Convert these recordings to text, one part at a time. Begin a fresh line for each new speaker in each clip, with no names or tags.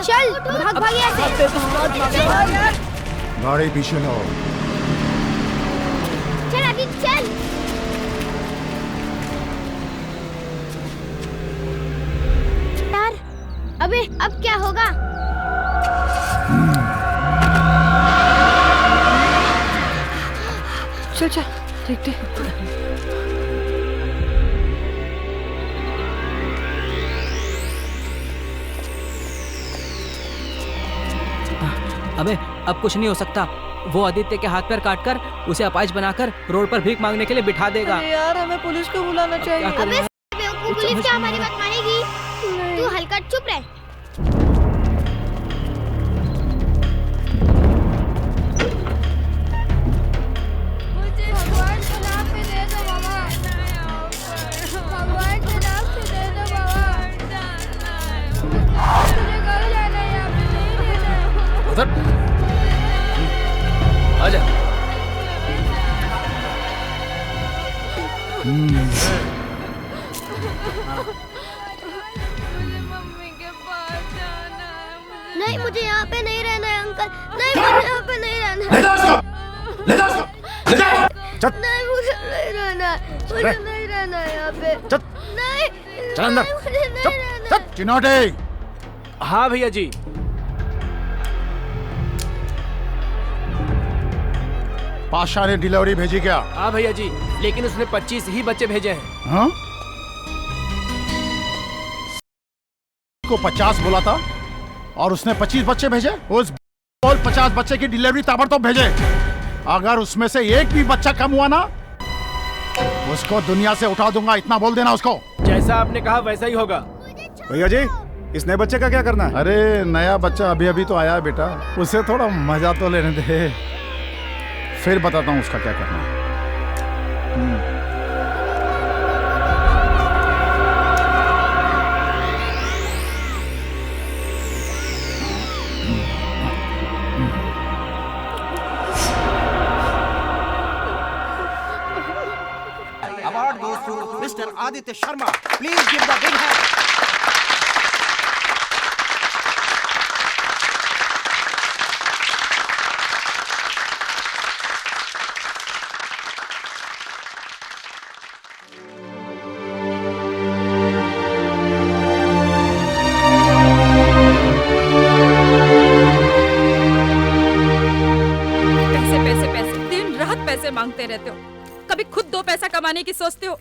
चल भाग भाग यहाँ से।
गाड़ी पीछे लो।
चल आदि चल। यार अबे अब क्या होगा?
चल चल देखते।
अबे अब कुछ नहीं हो सकता। वो आदित्य के हाथ पैर काटकर उसे अपाहिज बनाकर रोड पर भीख मांगने के लिए बिठा देगा।
अरे यार हमें पुलिस को बुलाना चाहिए।
अबे बेवकूफ, पुलिस क्या हमारी बात मानेगी? तू हल्का चुप रह।
मुझे भगवान के नाम पे दे दो मामा। भगवान के नाम पे दे दो मामा। मुझे घर जाना है, यहाँ पे नहीं रहना है।
उधर आजा।
मुझे मम्मी के पास जाना है।
नहीं मुझे यहाँ पे नहीं रहना है अंकल। नहीं मुझे यहाँ पे नहीं रहना है।
ले जा उसको। ले जा उसको। ले जा। चल।
नहीं मुझे नहीं रहना है। मुझे नहीं रहना है यहाँ पे।
चल।
नहीं
चल अंदर।
नहीं, मुझे नहीं
चल।
रहना
चल। चिनोटे।
हाँ भैया जी।
पाशा ने डिलीवरी भेजी क्या?
हाँ भैया जी, लेकिन उसने 25 ही बच्चे भेजे हैं।
हाँ? को 50 बोला था और उसने 25 बच्चे भेजे। उस बोल 50 बच्चे की डिलीवरी ताबड़तोड़ भेजे। अगर उसमें से एक भी बच्चा कम हुआ ना, उसको दुनिया से उठा दूंगा, इतना बोल देना उसको।
जैसा आपने कहा वैसा ही होगा।
भैया जी इस नए बच्चे का क्या करना है?
अरे नया बच्चा अभी अभी तो आया है बेटा, उसे थोड़ा मजा तो लेने दे, फिर बताता हूँ उसका क्या करना है।
Award goes to Mr. Aditya Sharma. Please give the big hand.
पैसे मांगते रहते हो, कभी खुद 2 पैसा कमाने की सोचते हो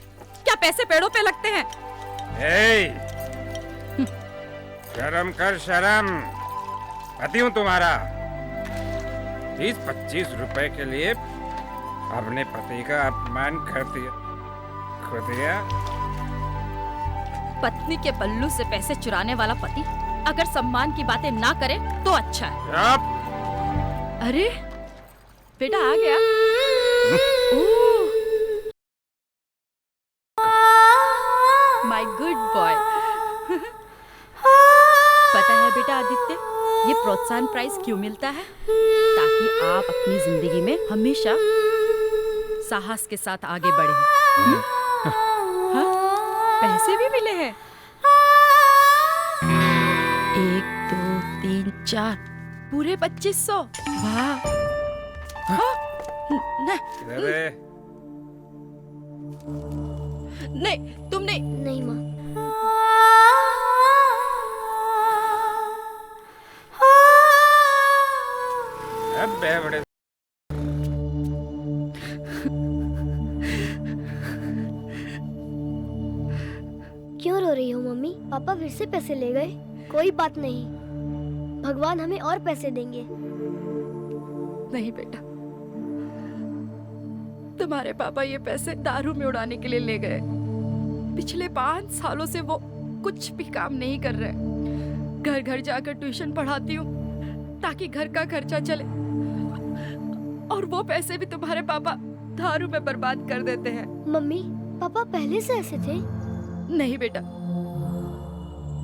क्या? पैसे पेड़ों पे लगते हैं?
शर्म कर शर्म, पति हूँ तुम्हारा। 20-25 रुपए के लिए अपने पति का अपमान कर दिया। खुदिया
पत्नी के पल्लू से पैसे चुराने वाला पति अगर सम्मान की बातें ना करे तो अच्छा है। अरे बेटा आ गया। My good boy. पता है बेटा आदित्य, ये प्रोत्साहन प्राइज क्यों मिलता है? ताकि आप अपनी जिंदगी में हमेशा साहस के साथ आगे बढ़ें। हाँ? पैसे भी मिले हैं। 1 2 3 4 पूरे 2500। वाह। हाँ? नहीं तुम नहीं।
नहीं माँ।
अब बड़े
क्यों रो रही हो मम्मी? पापा फिर से पैसे ले गए। कोई बात नहीं, भगवान हमें और पैसे देंगे।
नहीं बेटा, तुम्हारे पापा ये पैसे दारू में उड़ाने के लिए ले गए। पिछले 5 सालों से वो कुछ भी काम नहीं कर रहे। घर घर जाकर ट्यूशन पढ़ाती हूँ ताकि घर का खर्चा चले, और वो पैसे भी तुम्हारे पापा दारू में बर्बाद कर देते हैं।
मम्मी पापा पहले से ऐसे थे?
नहीं बेटा,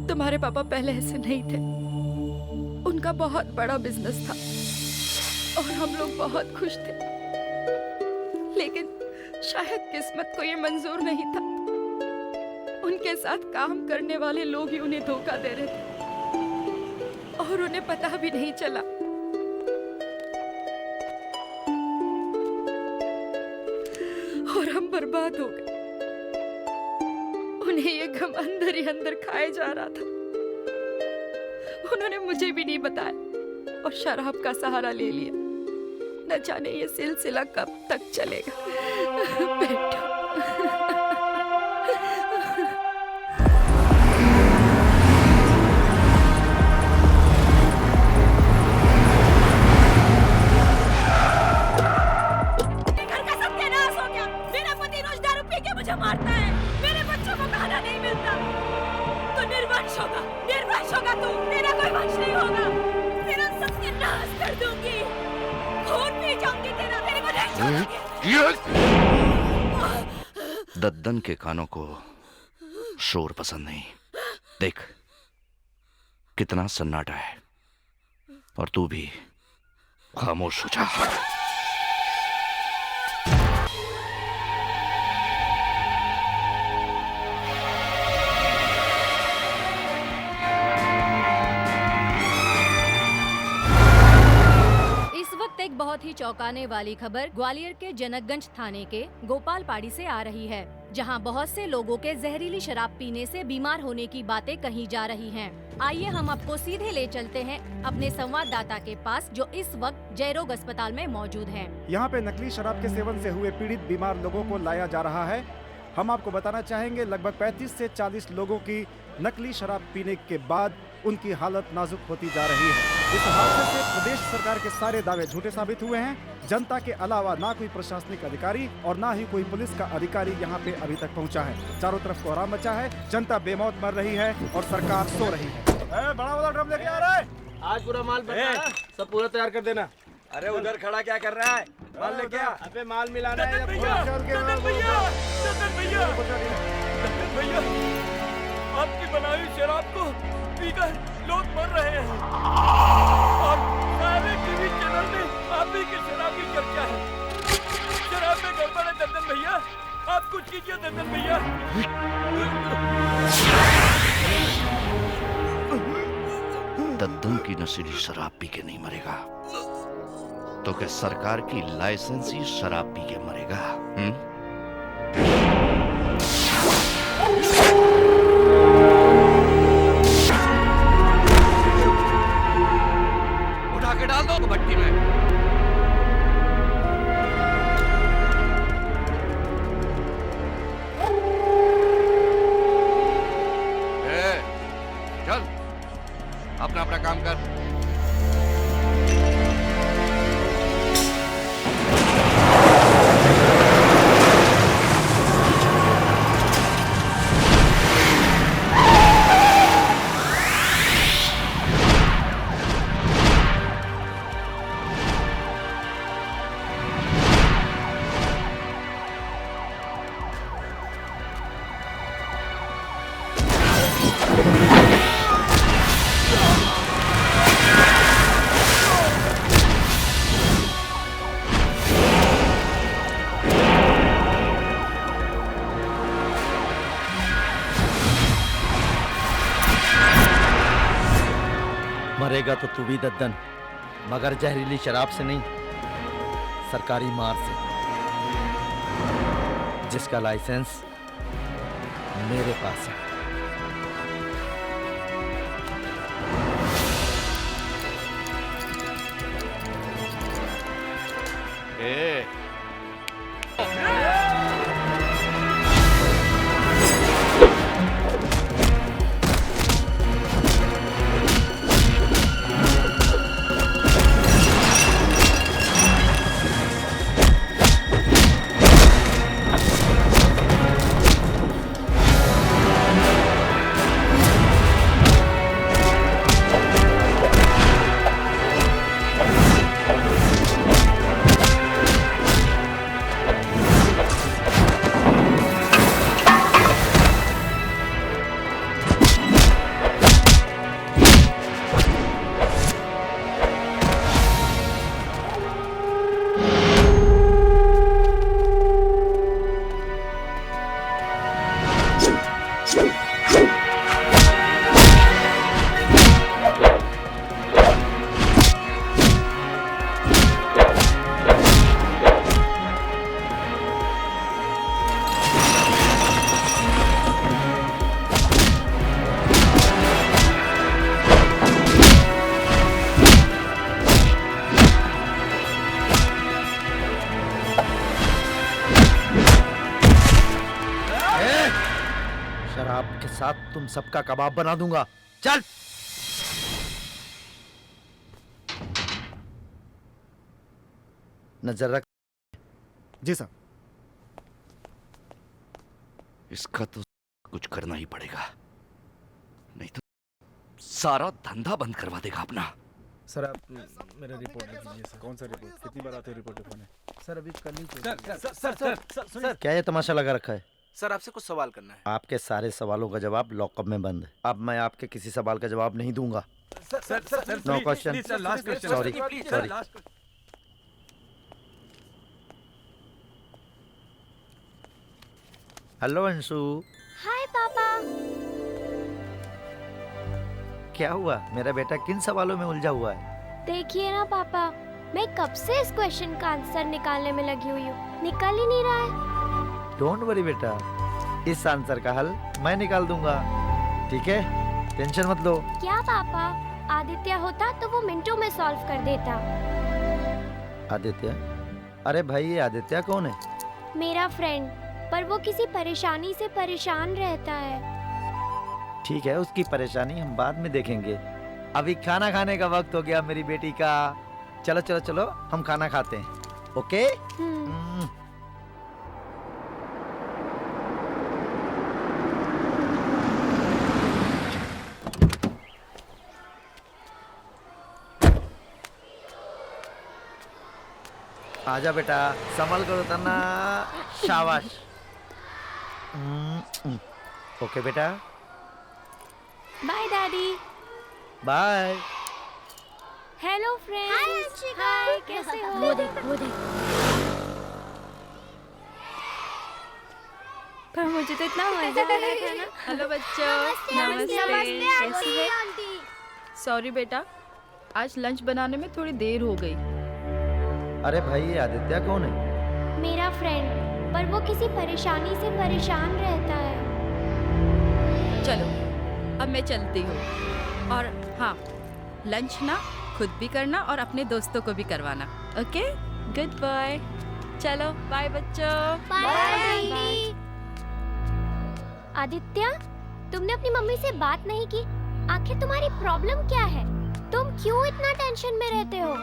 तुम्हारे पापा पहले ऐसे नहीं थे। उनका बहुत बड़ा बिजनेस था और हम लोग बहुत खुश थे, लेकिन शायद किस्मत को ये मंजूर नहीं था। उनके साथ काम करने वाले लोग ही उन्हें धोखा दे रहे थे। और उन्हें पता भी नहीं चला। और हम बर्बाद हो गए। उन्हें ये गम अंदर ही अंदर खाए जा रहा था। उन्होंने मुझे भी नहीं बताया और शराब का सहारा ले लिया। न जाने ये सिलसिला कब तक चलेगा। बेटा
मारता है, मेरे बच्चों को खाना नहीं मिलता, तो निर्वंश होगा तू, तेरा कोई वंश नहीं होगा, तेरा सत्यानाश कर दूंगी, खून पी जाऊंगी तेरा, तेरे को नहीं छोड़ूंगी।
दद्दन के कानों को शोर पसंद नहीं। देख कितना सन्नाटा है और तू भी खामोश हो जा।
एक बहुत ही चौंकाने वाली खबर ग्वालियर के जनकगंज थाने के गोपालपाड़ी से आ रही है, जहां बहुत से लोगों के जहरीली शराब पीने से बीमार होने की बातें कही जा रही हैं। आइए हम आपको सीधे ले चलते हैं अपने संवाददाता के पास, जो इस वक्त जयरोग अस्पताल में मौजूद हैं।
यहाँ पे नकली शराब के सेवन से हुए पीड़ित बीमार लोगों को लाया जा रहा है। हम आपको बताना चाहेंगे लगभग 35 से 40 लोगों की नकली शराब पीने के बाद उनकी हालत नाजुक होती जा रही है। इस हादसे से प्रदेश सरकार के सारे दावे झूठे साबित हुए हैं। जनता के अलावा ना कोई प्रशासनिक अधिकारी और ना ही कोई पुलिस का अधिकारी यहाँ पे अभी तक पहुँचा है। चारों तरफ कोहराम मचा है, जनता बेमौत मर रही है और सरकार सो रही है। बड़ा वाला ड्रम लेके आ रहा है।
आज पूरा माल बना, सब पूरा तैयार कर देना।
अरे उधर खड़ा क्या कर रहा है? माल ले क्या?
अबे माल मिलाना है।
भैया आपकी बनाई शराब को पीकर लोग मर रहे हैं और सारे टीवी चैनल में आप ही की शराब की चर्चा है। शराब में गड़बड़ है दद्दन भैया, आप कुछ कीजिए दद्दन भैया।
दद्दन की नशीली शराब पी के नहीं मरेगा तो क्या सरकार की लाइसेंसी शराब पी के मरेगा?
उठा के डाल दो भट्टी में। चल अपना अपना काम कर।
मरेगा तो तू भी दद्दन, मगर जहरीली शराब से नहीं, सरकारी मार से, जिसका लाइसेंस मेरे पास है। शराब के साथ तुम सबका कबाब बना दूंगा। चल। नजर रख।
जी साहब।
इसका तो कुछ करना ही पड़ेगा, नहीं तो सारा धंधा बंद करवा देगा अपना।
सर आप मेरा रिपोर्ट लिख दीजिए। सर कौन सा रिपोर्ट? कितनी बार आते हो रिपोर्ट लिखवाने?
सर अभी कल ही
सर
क्या ये तमाशा लगा रखा है?
सर आपसे कुछ सवाल करना है।
आपके सारे सवालों का जवाब लॉकअप में बंद है। अब मैं आपके किसी सवाल का जवाब नहीं दूंगा।
Sir
no question. Sorry sorry. Hello Anshu.
Hi पापा।
क्या हुआ? मेरा बेटा किन सवालों में उलझा हुआ है?
देखिए ना पापा, मैं कब से इस क्वेश्चन का आंसर निकालने में लगी हुई हूँ, निकल ही नहीं रहा है।
डोंट वरी बेटा, इस आंसर का हल मैं निकाल दूंगा, ठीक है? टेंशन मत लो।
क्या पापा, आदित्य होता तो वो मिनटों में सॉल्व कर देता।
आदित्य? अरे भाई ये आदित्य कौन है?
मेरा फ्रेंड, पर वो किसी परेशानी से परेशान रहता है।
ठीक है, उसकी परेशानी हम बाद में देखेंगे। अभी खाना खाने का वक्त हो गया मेरी बेटी का। चलो चलो चलो हम खाना खाते हैं। ओके? आजा बेटा, संभल कर उतरना। शाबाश। ओके बेटा।
Bye daddy.
Bye.
Hello friends. Hi, कैसे हो? वो देख। पर मुझे तो इतना मजा आ रहा था ना।
हेलो बच्चों।
नमस्ते
कैसे? सॉरी बेटा, आज लंच बनाने में थोड़ी देर हो गई।
अरे भाई ये आदित्य कौन है?
मेरा फ्रेंड, पर वो किसी परेशानी से परेशान रहता है।
चलो अब मैं चलती हूँ, और हाँ, लंच ना खुद भी करना और अपने दोस्तों को भी करवाना। Okay, good bye. चलो बाय बच्चों।
बाय। आदित्य, तुमने अपनी मम्मी से बात नहीं की? आखिर तुम्हारी प्रॉब्लम क्या है? तुम क्यों इतना टेंशन में रहते हो?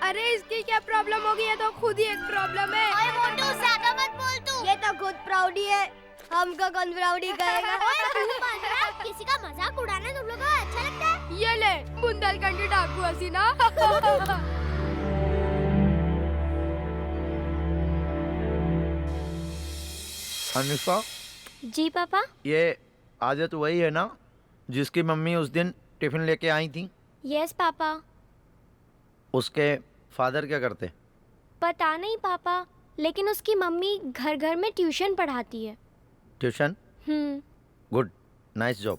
अरे इसकी क्या प्रॉब्लम होगी? ये तो खुद ही एक प्रॉब्लम है।
ओए मोटू, ज्यादा मत बोल तू।
ये तो खुद प्राउडी है, हमको कौन प्राउडी करेगा?
किसी का मजाक उड़ाना तुम लोगों को अच्छा लगता है?
ये ले बुंदेलखंड की डाकू हसीना।
अनुष्का।
जी पापा।
ये आदित्य वही है ना जिसकी मम्मी उस दिन टिफिन लेके आई थी?
Yes papa.
उसके फादर क्या करते?
पता नहीं पापा, लेकिन उसकी मम्मी घर घर में ट्यूशन पढ़ाती है।
ट्यूशन? Good, nice job.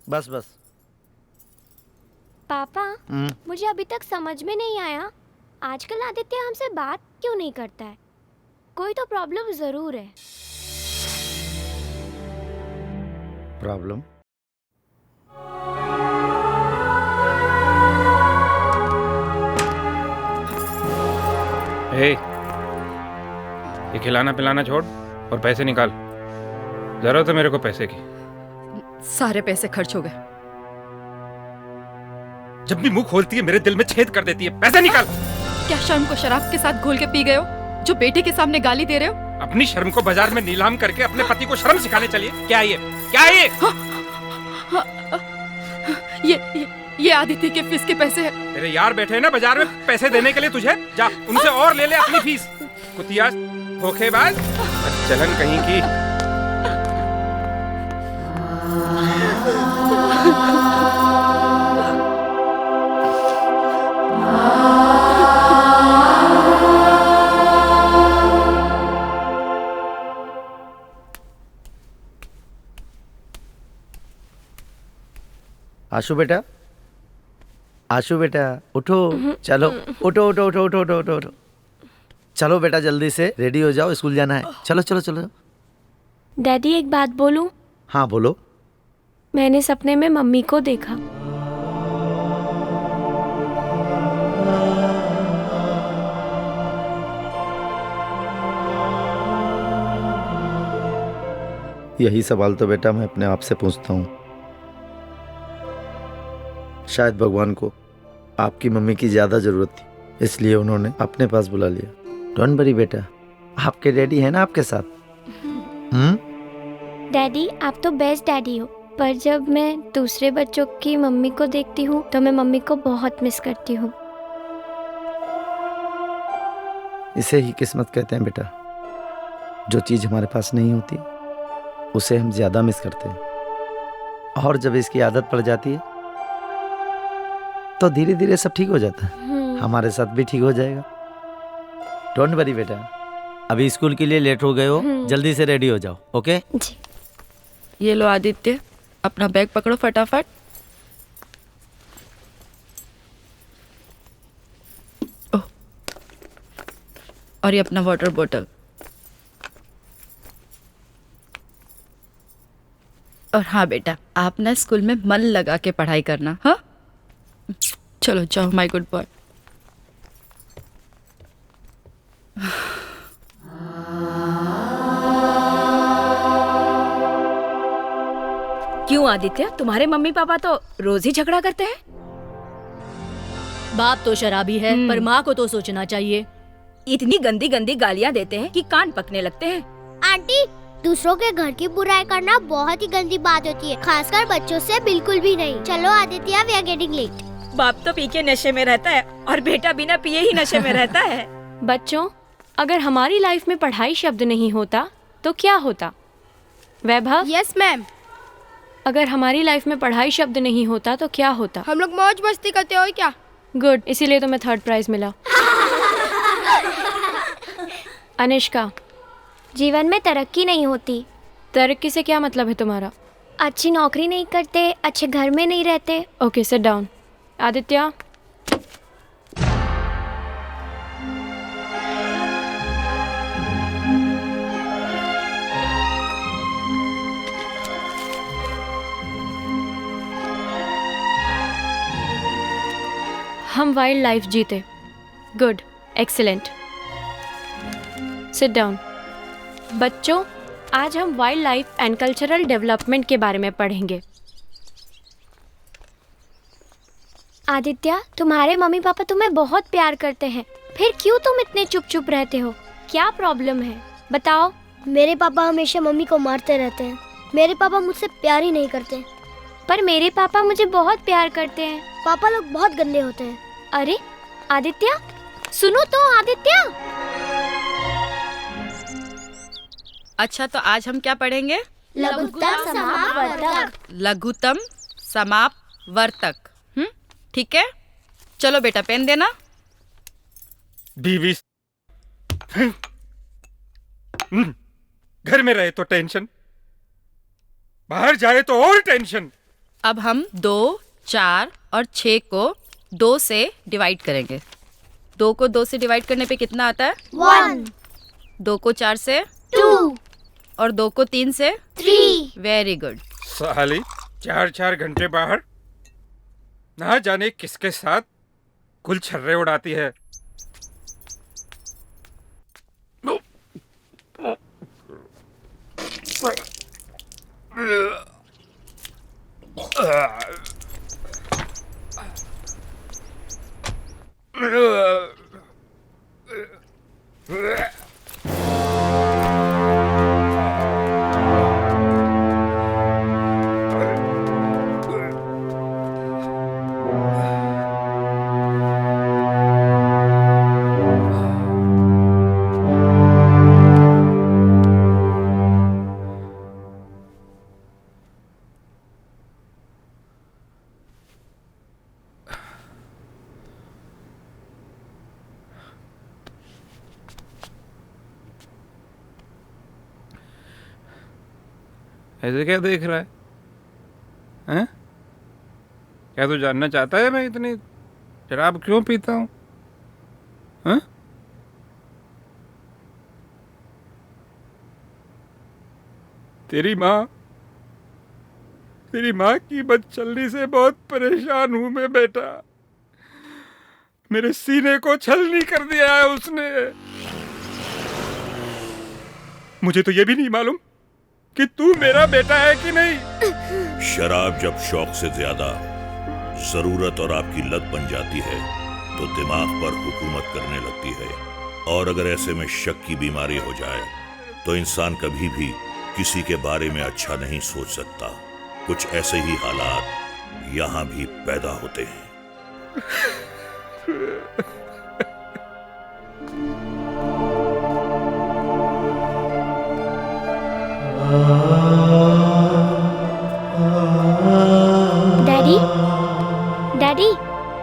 बस बस।
पापा, मुझे अभी तक समझ में नहीं आया, आजकल आदित्य हमसे बात क्यों नहीं करता है? कोई तो प्रॉब्लम जरूर है।
प्रॉब्लम?
ये खिलाना पिलाना छोड़ और पैसे निकाल। जरूरत है मेरे को पैसे की।
सारे पैसे खर्च हो गए।
जब भी मुंह खोलती है मेरे दिल में छेद कर देती है। पैसे निकाल।
क्या शर्म को शराब के साथ घोल के पी गए हो, जो बेटे के सामने गाली दे रहे हो?
अपनी शर्म को बाजार में नीलाम करके अपने पति को शर्म सिखाने चलिए। क्या ये?
ये आदित्य के फीस के पैसे हैं।
तेरे यार बैठे हैं ना बाजार में पैसे देने के लिए तुझे। जा उनसे और ले ले अपनी फीस। कुतिया, धोखेबाज, चलन कहीं की।
आशु बेटा, आशु बेटा उठो। चलो उठो उठो उठो उठो उठो उठो उठो। चलो बेटा जल्दी से रेडी हो जाओ, स्कूल जाना है। चलो चलो चलो।
डैडी एक बात बोलूं?
हाँ बोलो।
मैंने सपने में मम्मी को देखा।
यही सवाल तो बेटा मैं अपने आप से पूछता हूँ। शायद भगवान को आपकी मम्मी की ज्यादा जरूरत थी, इसलिए उन्होंने अपने पास बुला लिया। डोंट वरी बेटा, आपके डैडी है ना आपके साथ।
डैडी आप तो बेस्ट डैडी हो, पर जब मैं दूसरे बच्चों की मम्मी को देखती हूँ तो मैं मम्मी को बहुत मिस करती हूँ।
इसे ही किस्मत कहते हैं बेटा। जो चीज हमारे पास नहीं होती उसे हम ज्यादा मिस करते हैं, और जब इसकी आदत पड़ जाती है तो धीरे धीरे सब ठीक हो जाता है। हमारे साथ भी ठीक हो जाएगा। डोंट वरी बेटा।
अभी स्कूल के लिए लेट हो गए हो, जल्दी से रेडी हो जाओ। ओके
जी।
ये लो आदित्य, अपना बैग पकड़ो फटाफट। ओह, और ये अपना वाटर बॉटल। और हाँ बेटा, आप ना स्कूल में मन लगा के पढ़ाई करना। हाँ चलो जाओ माय गुड बॉय।
क्यों आदित्य, तुम्हारे मम्मी पापा तो रोज ही झगड़ा करते हैं। बाप तो शराबी है, पर माँ को तो सोचना चाहिए। इतनी गंदी गंदी गालियाँ देते हैं कि कान पकने लगते हैं।
आंटी, दूसरों के घर की बुराई करना बहुत ही गंदी बात होती है, खासकर बच्चों से बिल्कुल भी नहीं। चलो Aditya, we are getting late.
बाप तो पी के नशे में रहता है और बेटा बिना पिए ही नशे में रहता है।
बच्चों, अगर हमारी लाइफ में पढ़ाई शब्द नहीं होता तो क्या होता? वैभव।
Yes ma'am.
अगर हमारी लाइफ में पढ़ाई शब्द नहीं होता तो क्या होता?
हम लोग मौज मस्ती करते हो क्या?
गुड, इसीलिए तुम्हें 3rd प्राइज मिला। अनिष्का,
जीवन में तरक्की नहीं होती।
तरक्की से क्या मतलब है तुम्हारा?
अच्छी नौकरी नहीं करते, अच्छे घर में नहीं रहते।
Okay, seat down. आदित्य, हम वाइल्ड लाइफ जीते। Good, excellent. Sit down. बच्चों, आज हम wildlife and cultural development के बारे में पढ़ेंगे।
आदित्य, तुम्हारे मम्मी पापा तुम्हें बहुत प्यार करते हैं, फिर क्यों तुम इतने चुप चुप रहते हो? क्या प्रॉब्लम है, बताओ। मेरे पापा हमेशा मम्मी को मारते रहते हैं। मेरे पापा मुझसे प्यार ही नहीं करते।
पर मेरे पापा मुझे बहुत प्यार करते हैं।
पापा लोग बहुत गंदे होते हैं।
अरे आदित्य, सुनो तो। आदित्य,
अच्छा तो आज हम क्या पढ़ेंगे?
लघुत्तम समापवर्तक।
लघुत्तम समापवर्तक। ठीक है, चलो बेटा पेन देना।
बीवी घर में रहे तो टेंशन, बाहर जाए तो और टेंशन।
अब हम 2, 4 और 6 को 2 से डिवाइड करेंगे। 2 को 2 से डिवाइड करने पे कितना आता है?
1।
2 को 4 से
2
और 2 को 3 से
3।
Very good.
साली 4-4 घंटे बाहर, ना जाने किसके साथ कुल छर्रे उड़ाती है। ऐसे क्या देख रहा है? हैं? क्या तू जानना चाहता है मैं इतनी शराब क्यों पीता हूँ? हैं? तेरी माँ की बदचलनी से बहुत परेशान हूं मैं बेटा। मेरे सीने को छलनी कर दिया है उसने। मुझे तो ये भी नहीं मालूम कि तू मेरा बेटा है कि नहीं।
शराब जब शौक से ज्यादा जरूरत और आपकी लत बन जाती है तो दिमाग पर हुकूमत करने लगती है, और अगर ऐसे में शक की बीमारी हो जाए तो इंसान कभी भी किसी के बारे में अच्छा नहीं सोच सकता। कुछ ऐसे ही हालात यहाँ भी पैदा होते हैं।
डैडी, डैडी,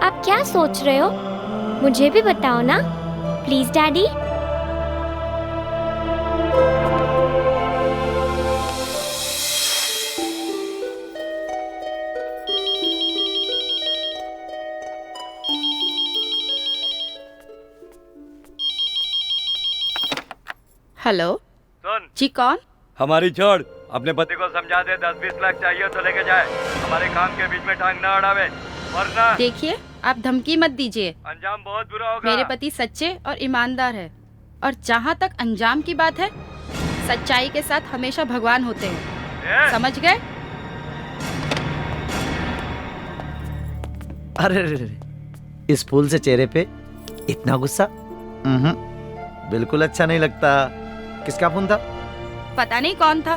आप क्या सोच रहे हो? मुझे भी बताओ ना, प्लीज डैडी।
हेलो।
सुन
जी, कौन?
हमारी छोड़, अपने पति को समझा दे 10-20 लाख चाहिए तो लेके जाए। हमारे काम के बीच में टांग ना अड़ावे, वरना।
देखिए, आप धमकी मत दीजिए।
अंजाम बहुत बुरा होगा।
मेरे पति सच्चे और ईमानदार है, और जहाँ तक अंजाम की बात है, सच्चाई के साथ हमेशा भगवान होते हैं। समझ गए?
अरे रे रे, इस फूल से चेहरे पे इतना गुस्सा बिल्कुल अच्छा नहीं लगता। किसका फोन था?
पता नहीं कौन था।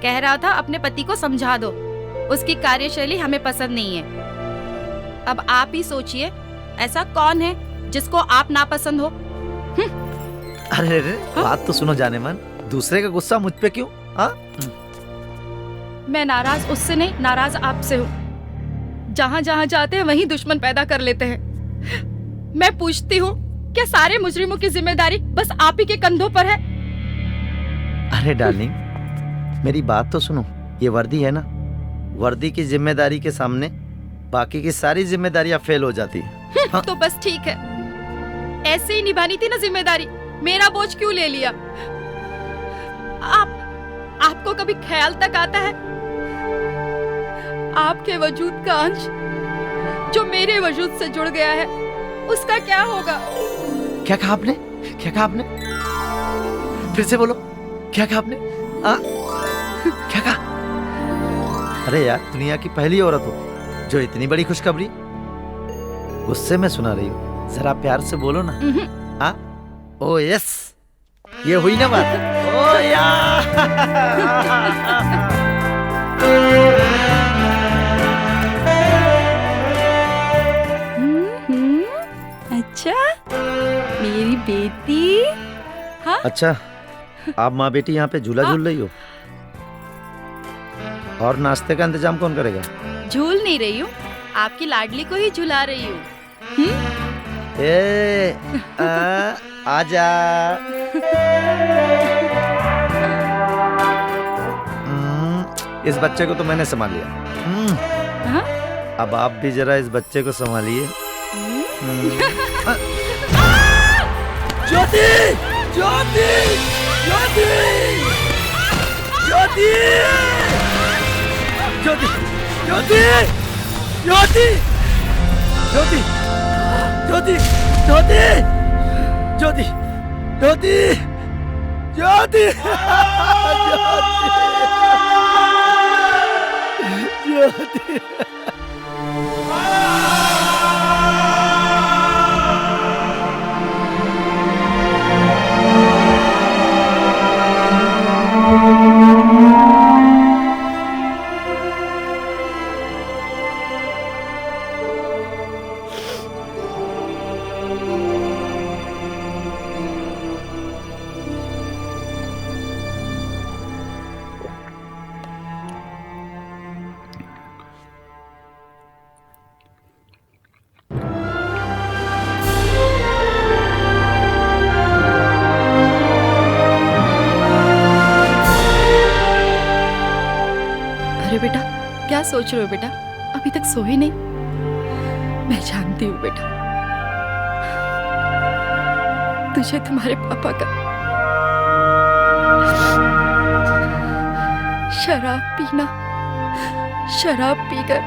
कह रहा था अपने पति को समझा दो, उसकी कार्यशैली हमें पसंद नहीं है। अब आप ही सोचिए, ऐसा कौन है जिसको आप नापसंद हो?
अरे रे, बात तो सुनो जाने मन, दूसरे का गुस्सा मुझ पे क्यों?
मैं नाराज उससे नहीं, नाराज आपसे हूँ। जहाँ जहाँ जाते हैं वहीं दुश्मन पैदा कर लेते हैं। मैं पूछती हूँ, क्या सारे मुजरिमों की जिम्मेदारी बस आप ही के कंधों पर है?
अरे डार्लिंग, मेरी बात तो सुनो। ये वर्दी है ना, वर्दी की जिम्मेदारी के सामने बाकी की सारी जिम्मेदारियां फेल हो जाती है।
तो बस ठीक है, ऐसे ही निभानी थी ना जिम्मेदारी। मेरा बोझ क्यों ले लिया? आपको कभी ख्याल तक आता है आपके वजूद का अंश जो मेरे वजूद से जुड़ गया है, उसका क्या होगा?
क्या कहा आपने? क्या कहा आपने? फिर से बोलो, क्या कहा आपने? क्या कहा? अरे यार, दुनिया की पहली औरत हो जो इतनी बड़ी खुशखबरी गुस्से में सुना रही हो। जरा प्यार से बोलो ना। ओ यस, ये हुई ना बात। ओ यार।
अच्छा, मेरी बेटी। हाँ?
अच्छा, आप माँ बेटी यहाँ पे झूला झूल रही हो, और नाश्ते का इंतजाम कौन करेगा?
झूल नहीं रही हूँ, आपकी लाडली को ही झुला रही हूँ।
आजा। इस बच्चे को तो मैंने संभाल लिया। अब आप भी जरा इस बच्चे को संभालिए।
ज्योति, ज्योति, ज्योति, ज्योति, ज्योति, ज्योति, ज्योति, ज्योति, ज्योति, ज्योति, ज्योति, ज्योति, ज्योति, ज्योति।
बेटा, क्या सोच रहे हो बेटा? अभी तक सोए नहीं? मैं जानती हूँ बेटा, तुझे तुम्हारे पापा का शराब पीना, शराब पीकर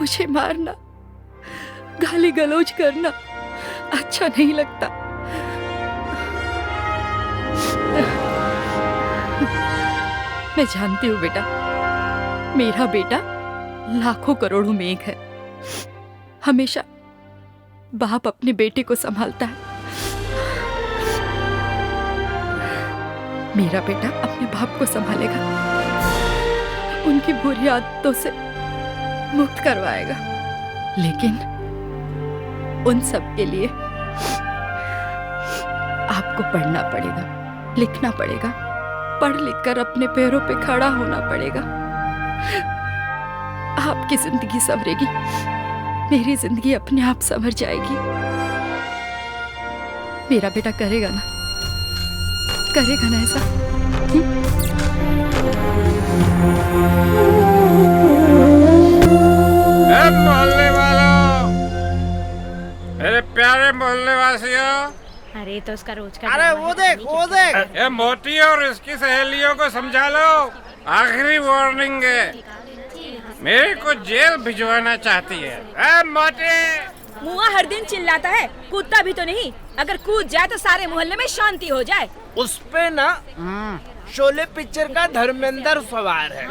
मुझे मारना, गाली गलौज करना अच्छा नहीं लगता। मैं जानती हूँ बेटा, मेरा बेटा लाखों करोड़ों में एक है। हमेशा बाप अपने बेटे को संभालता है। मेरा बेटा अपने बाप को संभालेगा, उनकी बुरी आदतों से मुक्त करवाएगा। लेकिन उन सब के लिए आपको पढ़ना पड़ेगा, लिखना पड़ेगा, पढ़ लिख कर अपने पैरों पे खड़ा होना पड़ेगा। आपकी जिंदगी संवरेगी, मेरी जिंदगी अपने आप संवर जाएगी। मेरा बेटा करेगा ना, करेगा ना ऐसा?
मोहल्ले वालों, मेरे प्यारे मोहल्ले वासियों,
अरे तो उसका रोज का
अरे वो देख
ये मोती और इसकी सहेलियों को समझा लो, आखिरी वार्निंग है। मेरे को जेल भिजवाना चाहती है। ए मोती,
मुआ हर दिन चिल्लाता है, कूदता भी तो नहीं। अगर कूद जाए तो सारे मोहल्ले में शांति हो जाए।
उस पे ना शोले पिक्चर का धर्मेंद्र सवार है।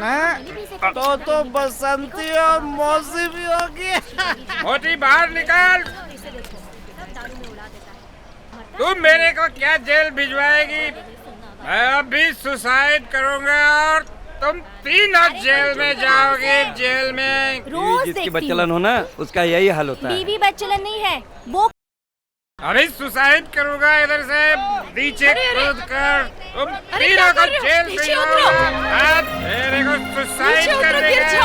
तो बसंती और मौसी भी होगी।
मोती बाहर निकल। तुम मेरे को क्या जेल भिजवाएगी? मैं अभी सुसाइड करूंगा और तुम तीनों जेल में जाओगे। जेल में
जिसकी
बच्चलन हो ना, उसका यही हाल होता है।
बीवी बच्चलन नहीं है वो।
अभी सुसाइड करूंगा इधर से नीचे कूद कर। तुम तीनों को जेल भिजवाऊंगा। मेरे को सुसाइड करने का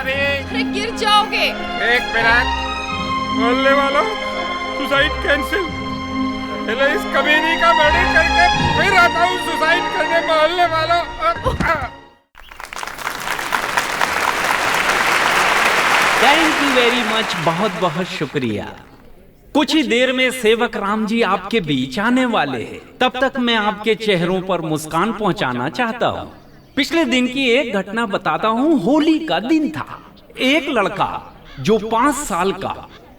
अभी
गिर जाओगे।
एक मिनट, बोलने वालों, सुसाइड कैंसिल। पहले इस कमीनी का मर्डर करके फिर आता हूँ सुसाइड करने। मोहल्ले वालों,
थैंक यू वेरी मच, बहुत बहुत शुक्रिया। कुछ ही देर में सेवक राम जी आपके बीच आने वाले हैं। तब तक मैं आपके चेहरों पर मुस्कान पहुंचाना चाहता हूं। पिछले दिन की एक घटना बताता हूं। होली का दिन था। एक लड़का जो 5 साल का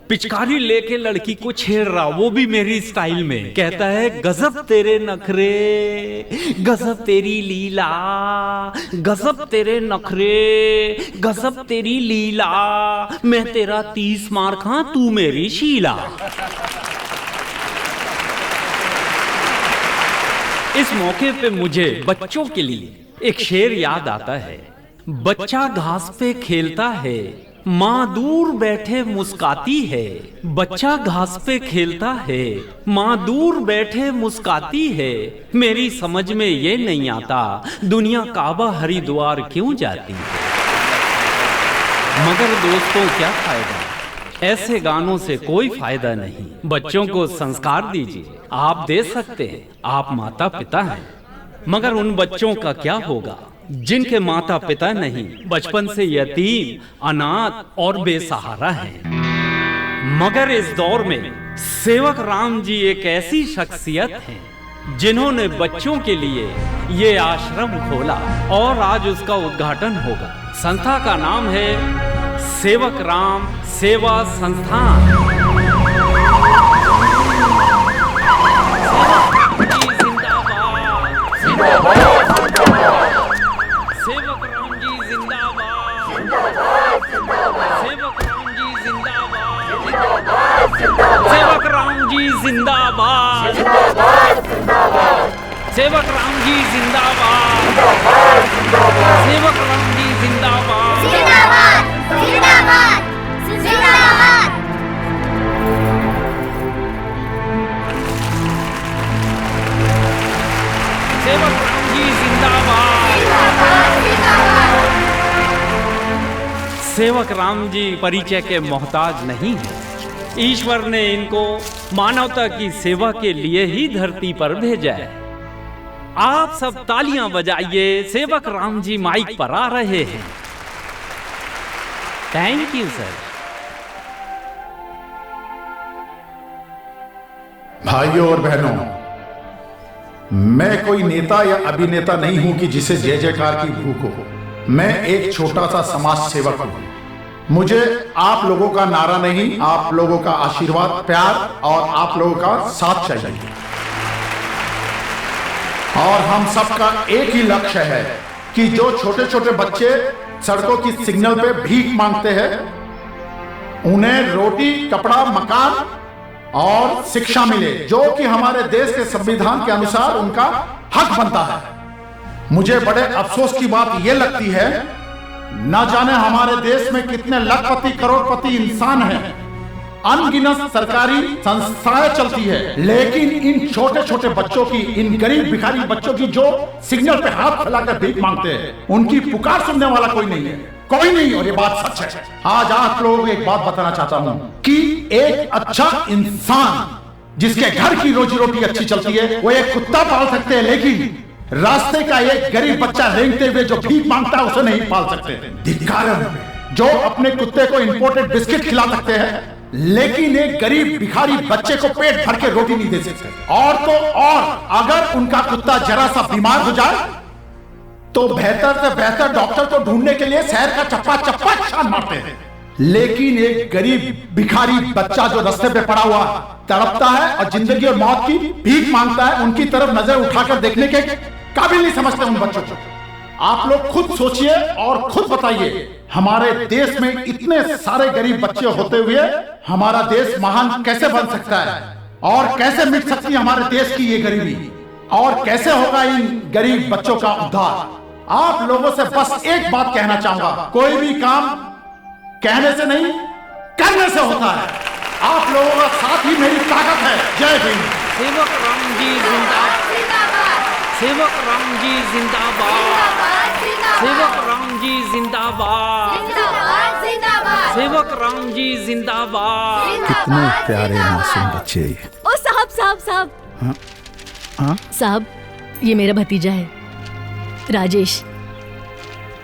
पिचकारी लेके लड़की को छेड़ रहा, वो भी मेरी स्टाइल में, कहता है गजब तेरे नखरे, गजब तेरी लीला, गजब तेरे नखरे, गजब तेरी लीला, मैं तेरा 30 मार खां, तू मेरी शीला। इस मौके पे मुझे बच्चों के लिए एक शेर याद आता है। बच्चा घास पे खेलता है, माँ दूर बैठे मुस्काती है। बच्चा घास पे खेलता है, माँ दूर बैठे मुस्काती है। मेरी समझ में ये नहीं आता, दुनिया काबा हरिद्वार क्यों जाती है। मगर दोस्तों क्या फायदा, ऐसे गानों से कोई फायदा नहीं। बच्चों को संस्कार दीजिए, आप दे सकते हैं, आप माता पिता हैं। मगर उन बच्चों का क्या होगा जिनके माता पिता नहीं, बचपन से यतीम, अनाथ और बेसहारा हैं। मगर इस दौर में सेवक राम जी एक ऐसी शख्सियत हैं जिन्होंने बच्चों के लिए ये आश्रम खोला और आज उसका उद्घाटन होगा। संस्था का नाम है सेवक राम सेवा संस्थान। सेवक राम जी जिंदाबाद, सेवक राम जी जिंदाबाद, सेवक राम जी जिंदाबाद, सेवक राम जी जिंदाबाद, सेवक राम जी जिंदाबाद, जिंदाबाद, जिंदाबाद, जिंदाबाद। सेवक राम जी जिंदाबाद। सेवक राम जी परिचय के मोहताज नहीं है। ईश्वर ने इनको मानवता की सेवा के लिए ही धरती पर भेजा है। आप सब तालियां बजाइए, सेवक राम जी माइक पर आ रहे हैं। Thank you sir.
भाइयों और बहनों, मैं कोई नेता या अभिनेता नहीं हूं कि जिसे जय जयकार की भूख हो। मैं एक छोटा सा समाज सेवक हूं। मुझे आप लोगों का नारा नहीं, आप लोगों का आशीर्वाद, प्यार और आप लोगों का साथ चाहिए। और हम सबका एक ही लक्ष्य है कि जो छोटे छोटे बच्चे सड़कों की सिग्नल पे भीख मांगते हैं उन्हें रोटी, कपड़ा, मकान और शिक्षा मिले, जो कि हमारे देश के संविधान के अनुसार उनका हक बनता है। मुझे बड़े अफसोस की बात यह लगती है, न जाने हमारे देश में कितने लखपति करोड़पति इंसान हैं, अनगिनत सरकारी संस्थाएं चलती है, लेकिन इन छोटे छोटे बच्चों की, इन गरीब भिखारी बच्चों की जो सिग्नल पे हाथ फैलाकर भीख मांगते हैं, उनकी पुकार सुनने वाला कोई नहीं है, कोई नहीं। और ये बात सच है। आज आप लोगों को एक बात बताना चाहता हूं कि एक अच्छा इंसान जिसके घर की रोजी रोटी अच्छी चलती है, वो एक कुत्ता पाल सकते हैं, लेकिन रास्ते का एक गरीब बच्चा रेंगते हुए जो भीख मांगता है उसे नहीं पाल सकते। धिक्कार है जो अपने कुत्ते को इंपोर्टेड बिस्किट खिला सकते हैं, लेकिन एक गरीब भिखारी बच्चे को पेट भर के रोटी नहीं दे सकते। और तो और अगर उनका कुत्ता जरा सा बीमार हो जाए तो बेहतर से बेहतर डॉक्टर को ढूंढने के लिए शहर का चप्पा चप्पा छान मारते हैं, लेकिन एक गरीब भिखारी बच्चा जो रास्ते पे पड़ा हुआ तड़पता है और जिंदगी और मौत की भीख मांगता है, उनकी तरफ नजर उठाकर देखने के काबिल नहीं समझते उन बच्चों को। आप लोग खुद सोचिए और खुद बताइए, हमारे देश में इतने सारे गरीब बच्चे होते हुए हमारा देश महान कैसे बन सकता है, और कैसे मिट सकती है हमारे देश की ये गरीबी, और कैसे होगा इन गरीब बच्चों का उद्धार। आप लोगों से बस एक बात कहना चाहूंगा, कोई भी काम कहने से नहीं करने से होता है। आप लोगों का साथ ही मेरी ताकत है। जय भीम।
सेवक राम जी जिंदाबाद, सेवक राम जी जिंदाबाद, सेवक राम जी जिंदाबाद, सेवक राम जी जिंदाबाद।
कितने प्यारे मासूम बच्चे ये।
ओ साहब साहब साहब
हाँ?
साहब, ये मेरा भतीजा है राजेश।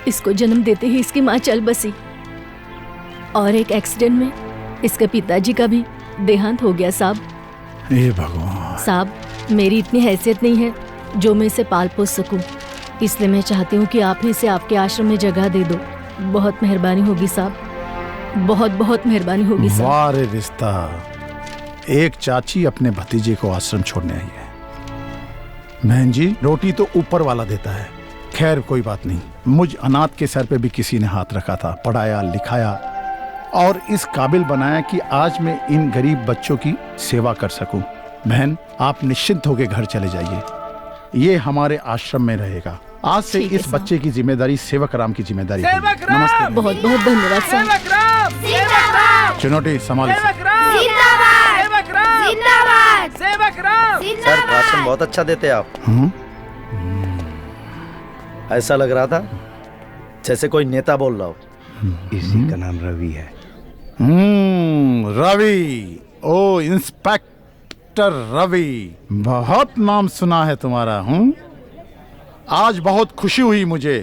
इसको जन्म देते ही इसकी माँ चल बसी और एक एक्सीडेंट में इसके पिताजी का भी देहांत हो गया साहब।
हे भगवान।
साहब, मेरी इतनी हैसियत नहीं है जो मैं इसे पाल पोस सकूं, इसलिए मैं चाहती हूँ कि आप ही इसे आपके आश्रम में जगह दे दो। बहुत मेहरबानी होगी साहब, बहुत बहुत मेहरबानी होगी साहब।
वाह रे रिश्ता, एक चाची अपने भतीजे को आश्रम छोड़ने आई है। बहन जी, रोटी तो ऊपर वाला देता है, खैर कोई बात नहीं। मुझ अनाथ के सर पे भी किसी ने हाथ रखा था, पढ़ाया लिखाया और इस काबिल बनाया कि आज मैं इन गरीब बच्चों की सेवा कर सकूं। बहन, आप निश्चिंत होकर घर चले जाइए, ये हमारे आश्रम में रहेगा। आज से इस बच्चे की जिम्मेदारी सेवक राम की जिम्मेदारी है। नमस्ते।
बहुत बहुत धन्यवाद साहब।
चुनौती संभाल।
सर, भाषण बहुत अच्छा देते आप। ऐसा लग रहा था जैसे कोई नेता बोल रहा हो।
इसी का नाम रवि है।
रवि, ओ इंस्पेक्टर रवि, बहुत नाम सुना है तुम्हारा। आज बहुत खुशी हुई मुझे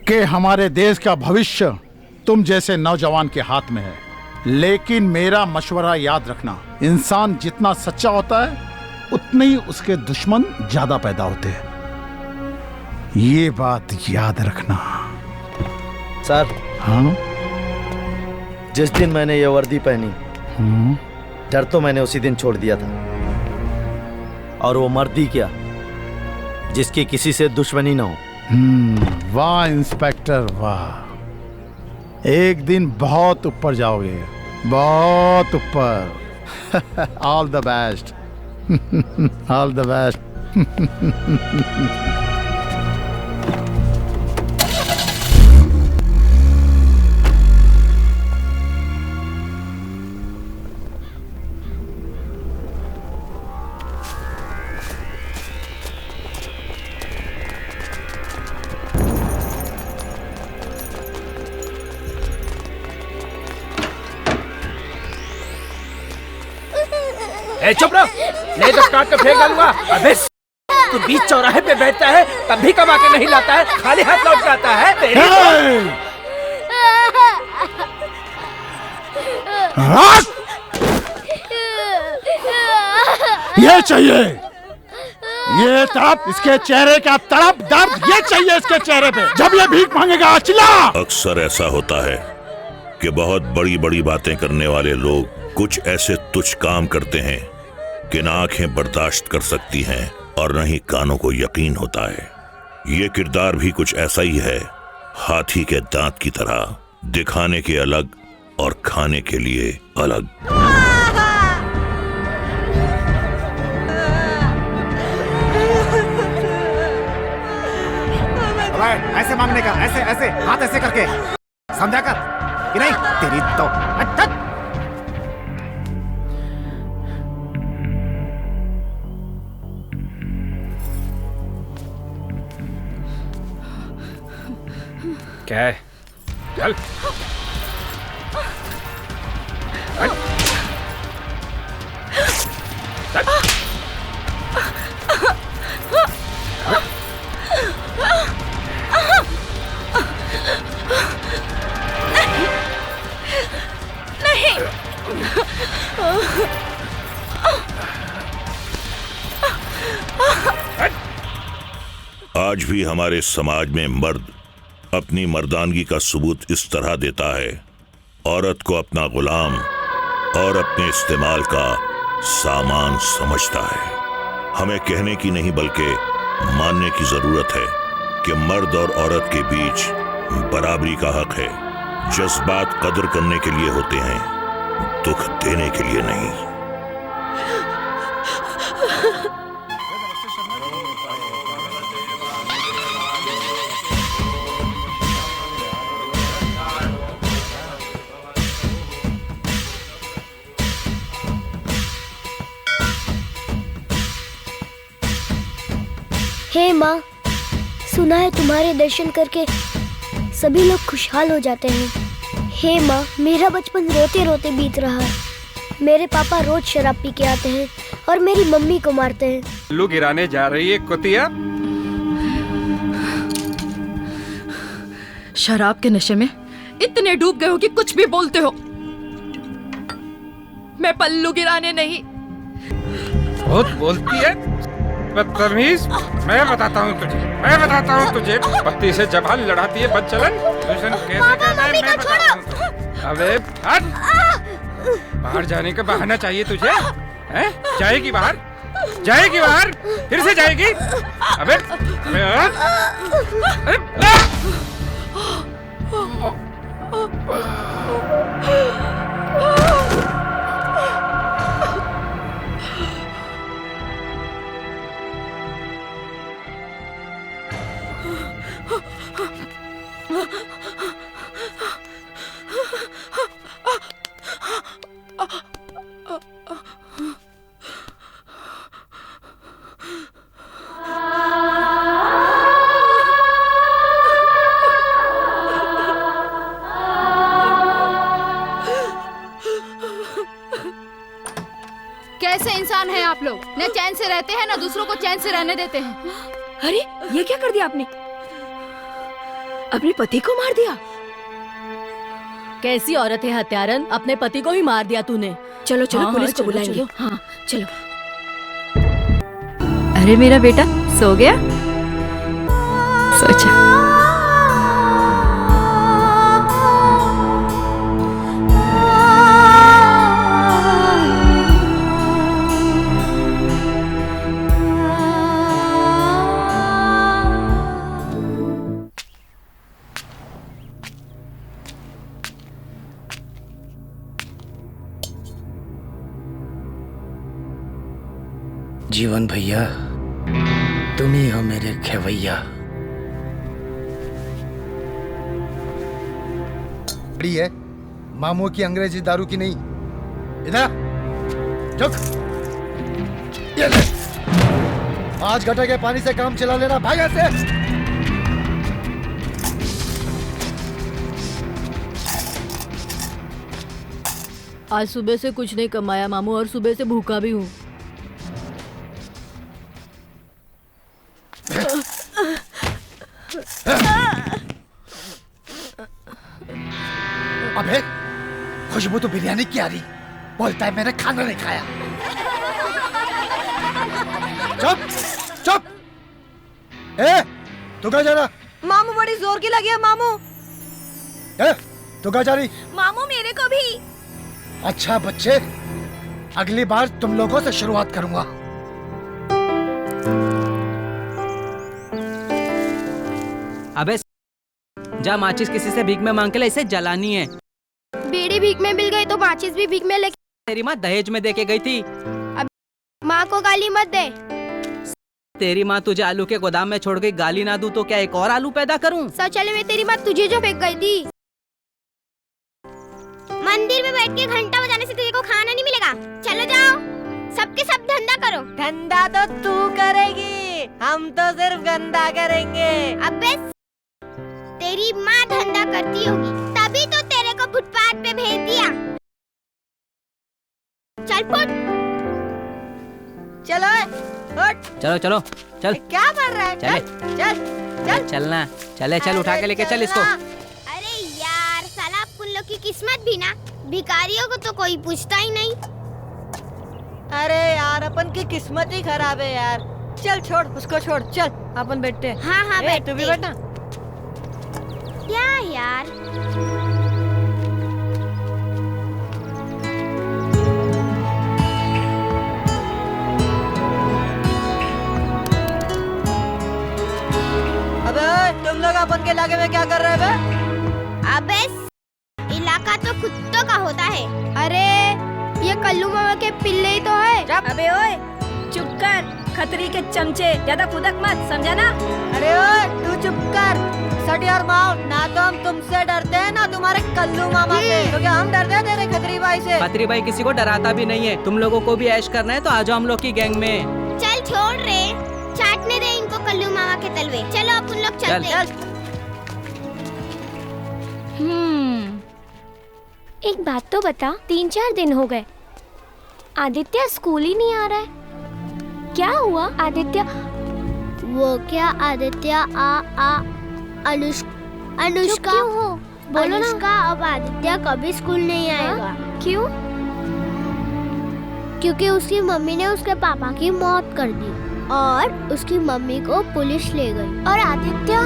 कि हमारे देश का भविष्य तुम जैसे नौजवान के हाथ में है। लेकिन मेरा मशवरा याद रखना, इंसान जितना सच्चा होता है उतने ही उसके दुश्मन ज्यादा पैदा होते हैं, ये बात याद रखना।
सर,
हाँ?
जिस दिन मैंने ये वर्दी पहनी, डर तो मैंने उसी दिन छोड़ दिया था। और वो मर्दी क्या जिसकी किसी से दुश्मनी ना हो।
वाह इंस्पेक्टर वाह, एक दिन बहुत ऊपर जाओगे, बहुत ऊपर। All the best. All the best.
चुप रहो, नहीं तो काट के फेंक दूंगा। अबे तू बीच चौराहे पे बैठता है तब भी कमा के नहीं लाता है, खाली हाथ लौट जाता है।
ये चाहिए, ये तड़प, इसके चेहरे का तड़प दर्द, ये चाहिए इसके चेहरे पे जब ये भीख मांगेगा। चिल्ला।
अक्सर ऐसा होता है कि बहुत बड़ी बड़ी बातें करने वाले लोग कुछ ऐसे तुच्छ काम करते हैं कि न आंखें बर्दाश्त कर सकती हैं और न ही कानों को यकीन होता है। ये किरदार भी कुछ ऐसा ही है, हाथी के दांत की तरह, दिखाने के अलग और खाने के लिए अलग।
ऐसे मांगने का, ऐसे ऐसे हाथ ऐसे करके, समझा कर कि नहीं? तेरी तो
क्या है? चल।
आज भी हमारे समाज में मर्द अपनी मर्दानगी का सबूत इस तरह देता है, औरत को अपना गुलाम और अपने इस्तेमाल का सामान समझता है। हमें कहने की नहीं बल्कि मानने की जरूरत है कि मर्द और औरत के बीच बराबरी का हक है। जज्बात कदर करने के लिए होते हैं, दुख देने के लिए नहीं।
हे माँ, सुना है तुम्हारे दर्शन करके सभी लोग खुशहाल हो जाते हैं। हे माँ, मेरा बचपन रोते रोते बीत रहा है। मेरे पापा रोज शराब पी के आते हैं और मेरी मम्मी को मारते हैं।
लू गिराने जा रही है कुतिया।
शराब के नशे में इतने डूब गए हो कि कुछ भी बोलते हो। मैं पल्लू गिराने नहीं।
बहुत बोलती है बदतमीज। मैं बताता हूँ तुझे, पति से जबान लड़ाती है बदचलन। ट्यूशन कैसे करना है मैं बताता हूँ। अबे हट, बाहर जाने का बहाना चाहिए तुझे, हैं? जाएगी बाहर, फिर से जाएगी। अबे
कैसे इंसान हैं आप लोग? न चैन से रहते हैं, न दूसरों को चैन से रहने देते हैं।
अरे ये क्या कर दिया आपने? अपने पति को मार दिया?
कैसी औरत है हत्यारन, अपने पति को ही मार दिया तूने।
चलो चलो
हाँ,
पुलिस
हाँ,
को बुलाएंगे।
चलो।
हाँ चलो।
अरे मेरा बेटा सो गया? सोचा
जीवन भैया, तुम ही हो मेरे खेवैया।
बड़ी है मामू की अंग्रेजी दारू की नहीं। इधर चुप। ये ले, आज गटर के पानी से काम चला लेना, भाग ऐसे।
आज सुबह से कुछ नहीं कमाया मामू, और सुबह से भूखा भी हूँ।
अबे खुशबू तो बिरयानी की आ रही, बोलता है मैंने खाना नहीं खाया। चुप चुप। तू कहाँ जा रहा?
मामू बड़ी जोर की लगी है मामू।
तू कहाँ जा रही?
मामू मेरे को भी।
अच्छा बच्चे, अगली बार तुम लोगों से शुरुआत करूंगा।
अबे जा माचिस किसी से भीख में मांग के ले, इसे जलानी है।
बीड़ी भीख में मिल गई तो माचिस भी भीख में लेके।
तेरी माँ दहेज में दे के गई थी।
अब माँ को गाली मत दे।
तेरी माँ तुझे आलू के गोदाम में छोड़ गई, गाली ना दूं तो क्या एक और आलू पैदा करूं?
शौचालय में तेरी माँ तुझे जो फेंक गई थी। मंदिर में बैठ के घंटा बजाने से तुझे को खाना नहीं मिलेगा। चलो जाओ, सबके सब धंधा करो।
धंधा तो तू करेगी, हम तो सिर्फ गंदा करेंगे।
अबे तेरी माँ धंधा करती होगी तभी तो तेरे को फुटपाथ पे भेज दिया। चल फुट।
चलो फुट।
चलो चलो चल।
क्या कर रहा है?
चले।
चल चल
चलना। चले चल, उठा के लेके चल इसको।
अरे यार साला उन लोग की किस्मत भी ना, भिखारियों को तो कोई पूछता ही नहीं।
अरे यार अपन की किस्मत ही खराब है यार। चल छोड़ उसको, छोड़ चल अपन बैठते हैं।
हाँ हाँ बैठ।
तू भी बैठना।
क्या यार
अबे तुम लोग अपन के इलाके में क्या कर रहे हैं बे?
अबे इलाका तो कुत्तों का होता है। अरे ये कल्लू मामा के पिल्ले ही तो है।
अबे ओए चुप कर, खतरी के चमचे, ज्यादा कुदक मत, समझा ना?
अरे ओए तू चुप कर, सट यार माओ। ना तो हम तुमसे डरते हैं ना तुम्हारे कल्लू मामा से। तो क्या हम डरते हैं तेरे खतरी भाई से?
खतरी भाई किसी को डराता भी नहीं है। तुम लोगों को भी ऐश करना है तो आ जाओ हम लोग की गैंग में।
चल छोड़ रे, चाटने दे इनको कल्लू मामा के तलवे। चलो अपन लोग चलते हैं।
एक बात तो बता, 3-4 दिन हो गए आदित्य स्कूल ही नहीं आ रहा है। क्या हुआ आदित्य?
वो क्या आदित्य अनुष्का
क्यों हो? बोलो ना।
अनुष्का अब आदित्य कभी स्कूल नहीं आएगा।
क्यों?
क्योंकि उसकी मम्मी ने उसके पापा की मौत कर दी और उसकी मम्मी को पुलिस ले गई। और आदित्य,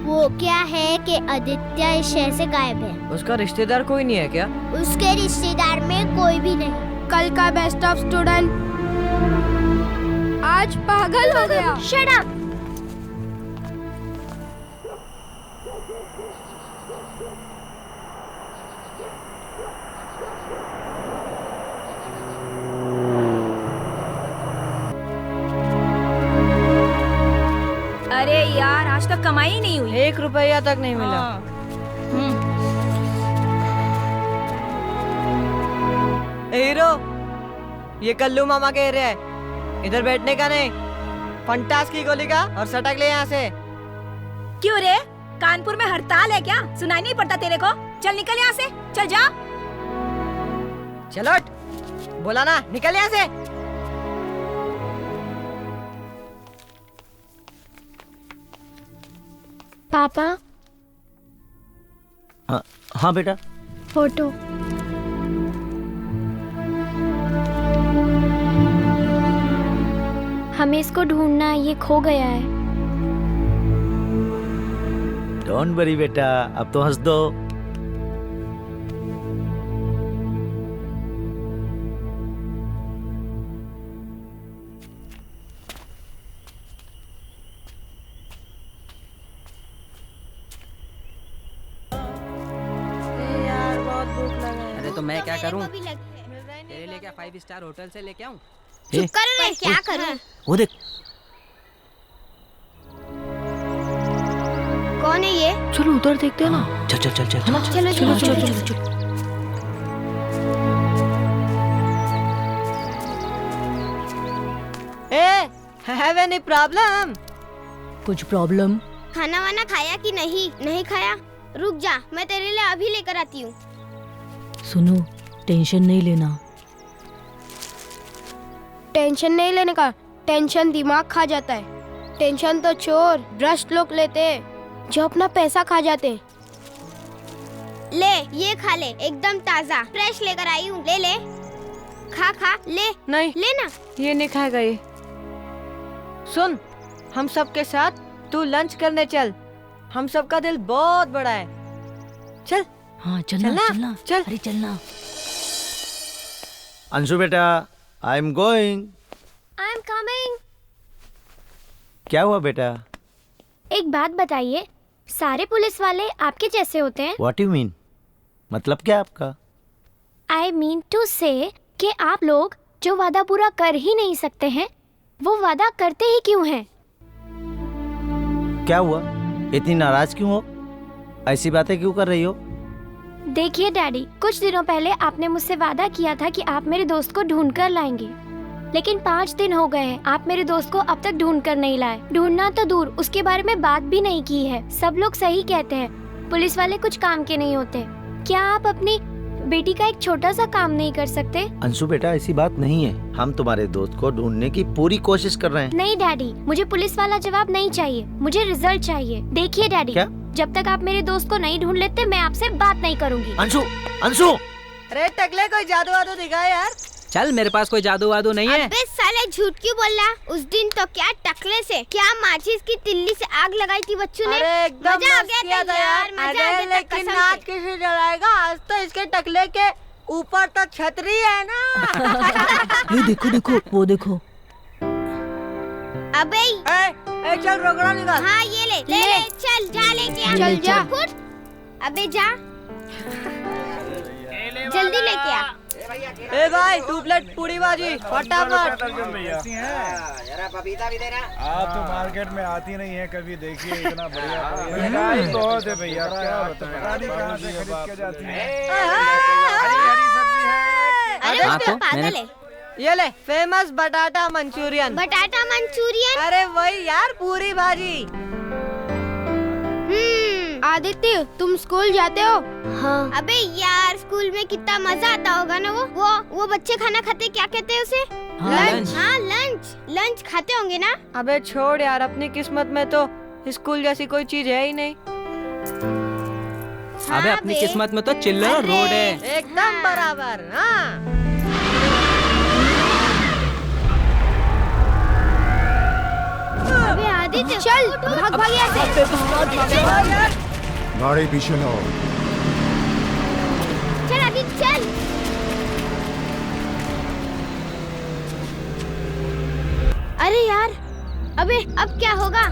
वो क्या है कि आदित्य इस शहर से गायब है।
उसका रिश्तेदार कोई नहीं है क्या?
उसके रिश्तेदार में कोई भी नहीं। कल का बेस्ट ऑफ स्टूडेंट आज पागल हो गया। Shut up.
अरे यार आज तक कमाई ही नहीं हुई।
1 रुपया तक नहीं मिला। हीरो, ये कल्लू मामा के एरिया है, इधर बैठने का नहीं। फंटास की गोली का और सटक ले यहाँ से।
क्यों रे, कानपुर में हड़ताल है क्या? सुनाई नहीं पड़ता तेरे को? चल निकल यहाँ से, चल जा।
चलो बोला ना, निकल यहाँ से।
पापा।
हाँ बेटा।
फोटो। हमें इसको ढूंढना है, ये खो गया है।
डोंट वरी बेटा, अब तो हंस दो।
यार बहुत भूख लगा है।
अरे तो मैं क्या करूं? तेरे लिए क्या 5 स्टार होटल से लेके आऊं?
चुप कर रे, क्या करूं?
वो देख।
कौन है ये?
चलो उधर देखते हैं ना।
चल चल चल चल
चलो चलो चलो चलो।
Have any problem?
कुछ प्रॉब्लम?
खाना वाना खाया कि नहीं? नहीं खाया? रुक जा, मैं तेरे लिए अभी लेकर आती हूँ।
सुनो, टेंशन नहीं लेना।
टेंशन नहीं लेने का, टेंशन दिमाग खा जाता है। टेंशन तो चोर भ्रष्ट लोग लेते हैं जो अपना पैसा खा जाते हैं। ले ये खा ले, एकदम ताजा फ्रेश लेकर आई हूँ। ले ले, खा खा ले।
नहीं
लेना।
ये नहीं खाएगा ये। सुन, हम सब के साथ तू लंच करने चल। हम सब का दिल बहुत बड़ा है। चल।
हाँ चलना चलना।
चल।
अरे चलना।
अंशु बेटा, I am going.
I am coming.
क्या हुआ बेटा?
एक बात बताइए, सारे पुलिस वाले आपके जैसे होते हैं?
What you mean? मतलब क्या आपका?
आई मीन टू से कि आप लोग जो वादा पूरा कर ही नहीं सकते हैं, वो वादा करते ही क्यों हैं?
क्या हुआ? इतनी नाराज क्यों हो? ऐसी बातें क्यों कर रही हो?
देखिए डैडी, कुछ दिनों पहले आपने मुझसे वादा किया था कि आप मेरे दोस्त को ढूंढ कर लाएंगे, लेकिन 5 दिन हो गए हैं, आप मेरे दोस्त को अब तक ढूंढ कर नहीं लाए। ढूंढना तो दूर, उसके बारे में बात भी नहीं की है। सब लोग सही कहते हैं, पुलिस वाले कुछ काम के नहीं होते। क्या आप अपनी बेटी का एक छोटा सा काम नहीं कर सकते?
अंशु बेटा, ऐसी बात नहीं है। हम तुम्हारे दोस्त को ढूंढने की पूरी कोशिश कर रहे हैं।
नहीं डैडी, मुझे पुलिस वाला जवाब नहीं चाहिए, मुझे रिजल्ट चाहिए। देखिए डैडी,
क्या?
जब तक आप मेरे दोस्त को नहीं ढूंढ लेते, मैं आपसे बात नहीं करूंगी।
अंशु, अंशु!
अरे टकले, कोई जादू वादू दिखा यार।
चल, मेरे पास कोई जादू वादू नहीं है।
अबे साले, झूठ क्यों बोल रहा? उस दिन तो क्या टकले से क्या माचिस की तिल्ली से आग लगाई थी बच्चों ने।
अरे एकदम
मजा आ
मस्त
गया था यार, मजा आ
अरे
गया था
लेकिन
कसम
नाच
से।
किसे जलाएगा? आज तो इसके टकले के ऊपर तो छतरी है ना।
ये देखो देखो, वो देखो।
अबे
ए, चल रोकड़ा निकाल।
हाँ ये ले, चल जा लेके आ।
चल, जा।
फुट। अबे जा, जल्दी लेके आ।
ए भाई, 2 प्लेट पूरी भाजी फटाफट।
जरा पपीता भी देना।
आप तो मार्केट में आती नहीं है कभी, देखिए इतना बढ़िया महंगाई बहुत है भैया, क्या बताएं, पता नहीं कहाँ से खरीद के जाती है। हरी सब्जी है।
अरे
हाँ,
उसका
तो
पागल
मैंने-
है।
ये ले, फेमस बटाटा मंचूरियन।
बटाटा मंचूरियन?
अरे वही यार, पूरी भाजी।
आदित्य, तुम स्कूल जाते हो? हाँ। अबे यार, स्कूल में कितना मजा आता होगा ना। वो बच्चे खाना खाते, क्या कहते हैं उसे?
लंच।
हाँ लंच खाते होंगे ना।
अबे छोड़ यार, अपनी किस्मत में तो स्कूल जैसी कोई चीज है ही नहीं।
अबे अपनी किस्मत में तो चिल्लर रोड है।
एकदम बराबर। हाँ
अबे आदित्य, चल भाग यहाँ से।
गाड़ी पीछे लो।
चल आदित्य, चल। अरे यार, अबे अब क्या होगा?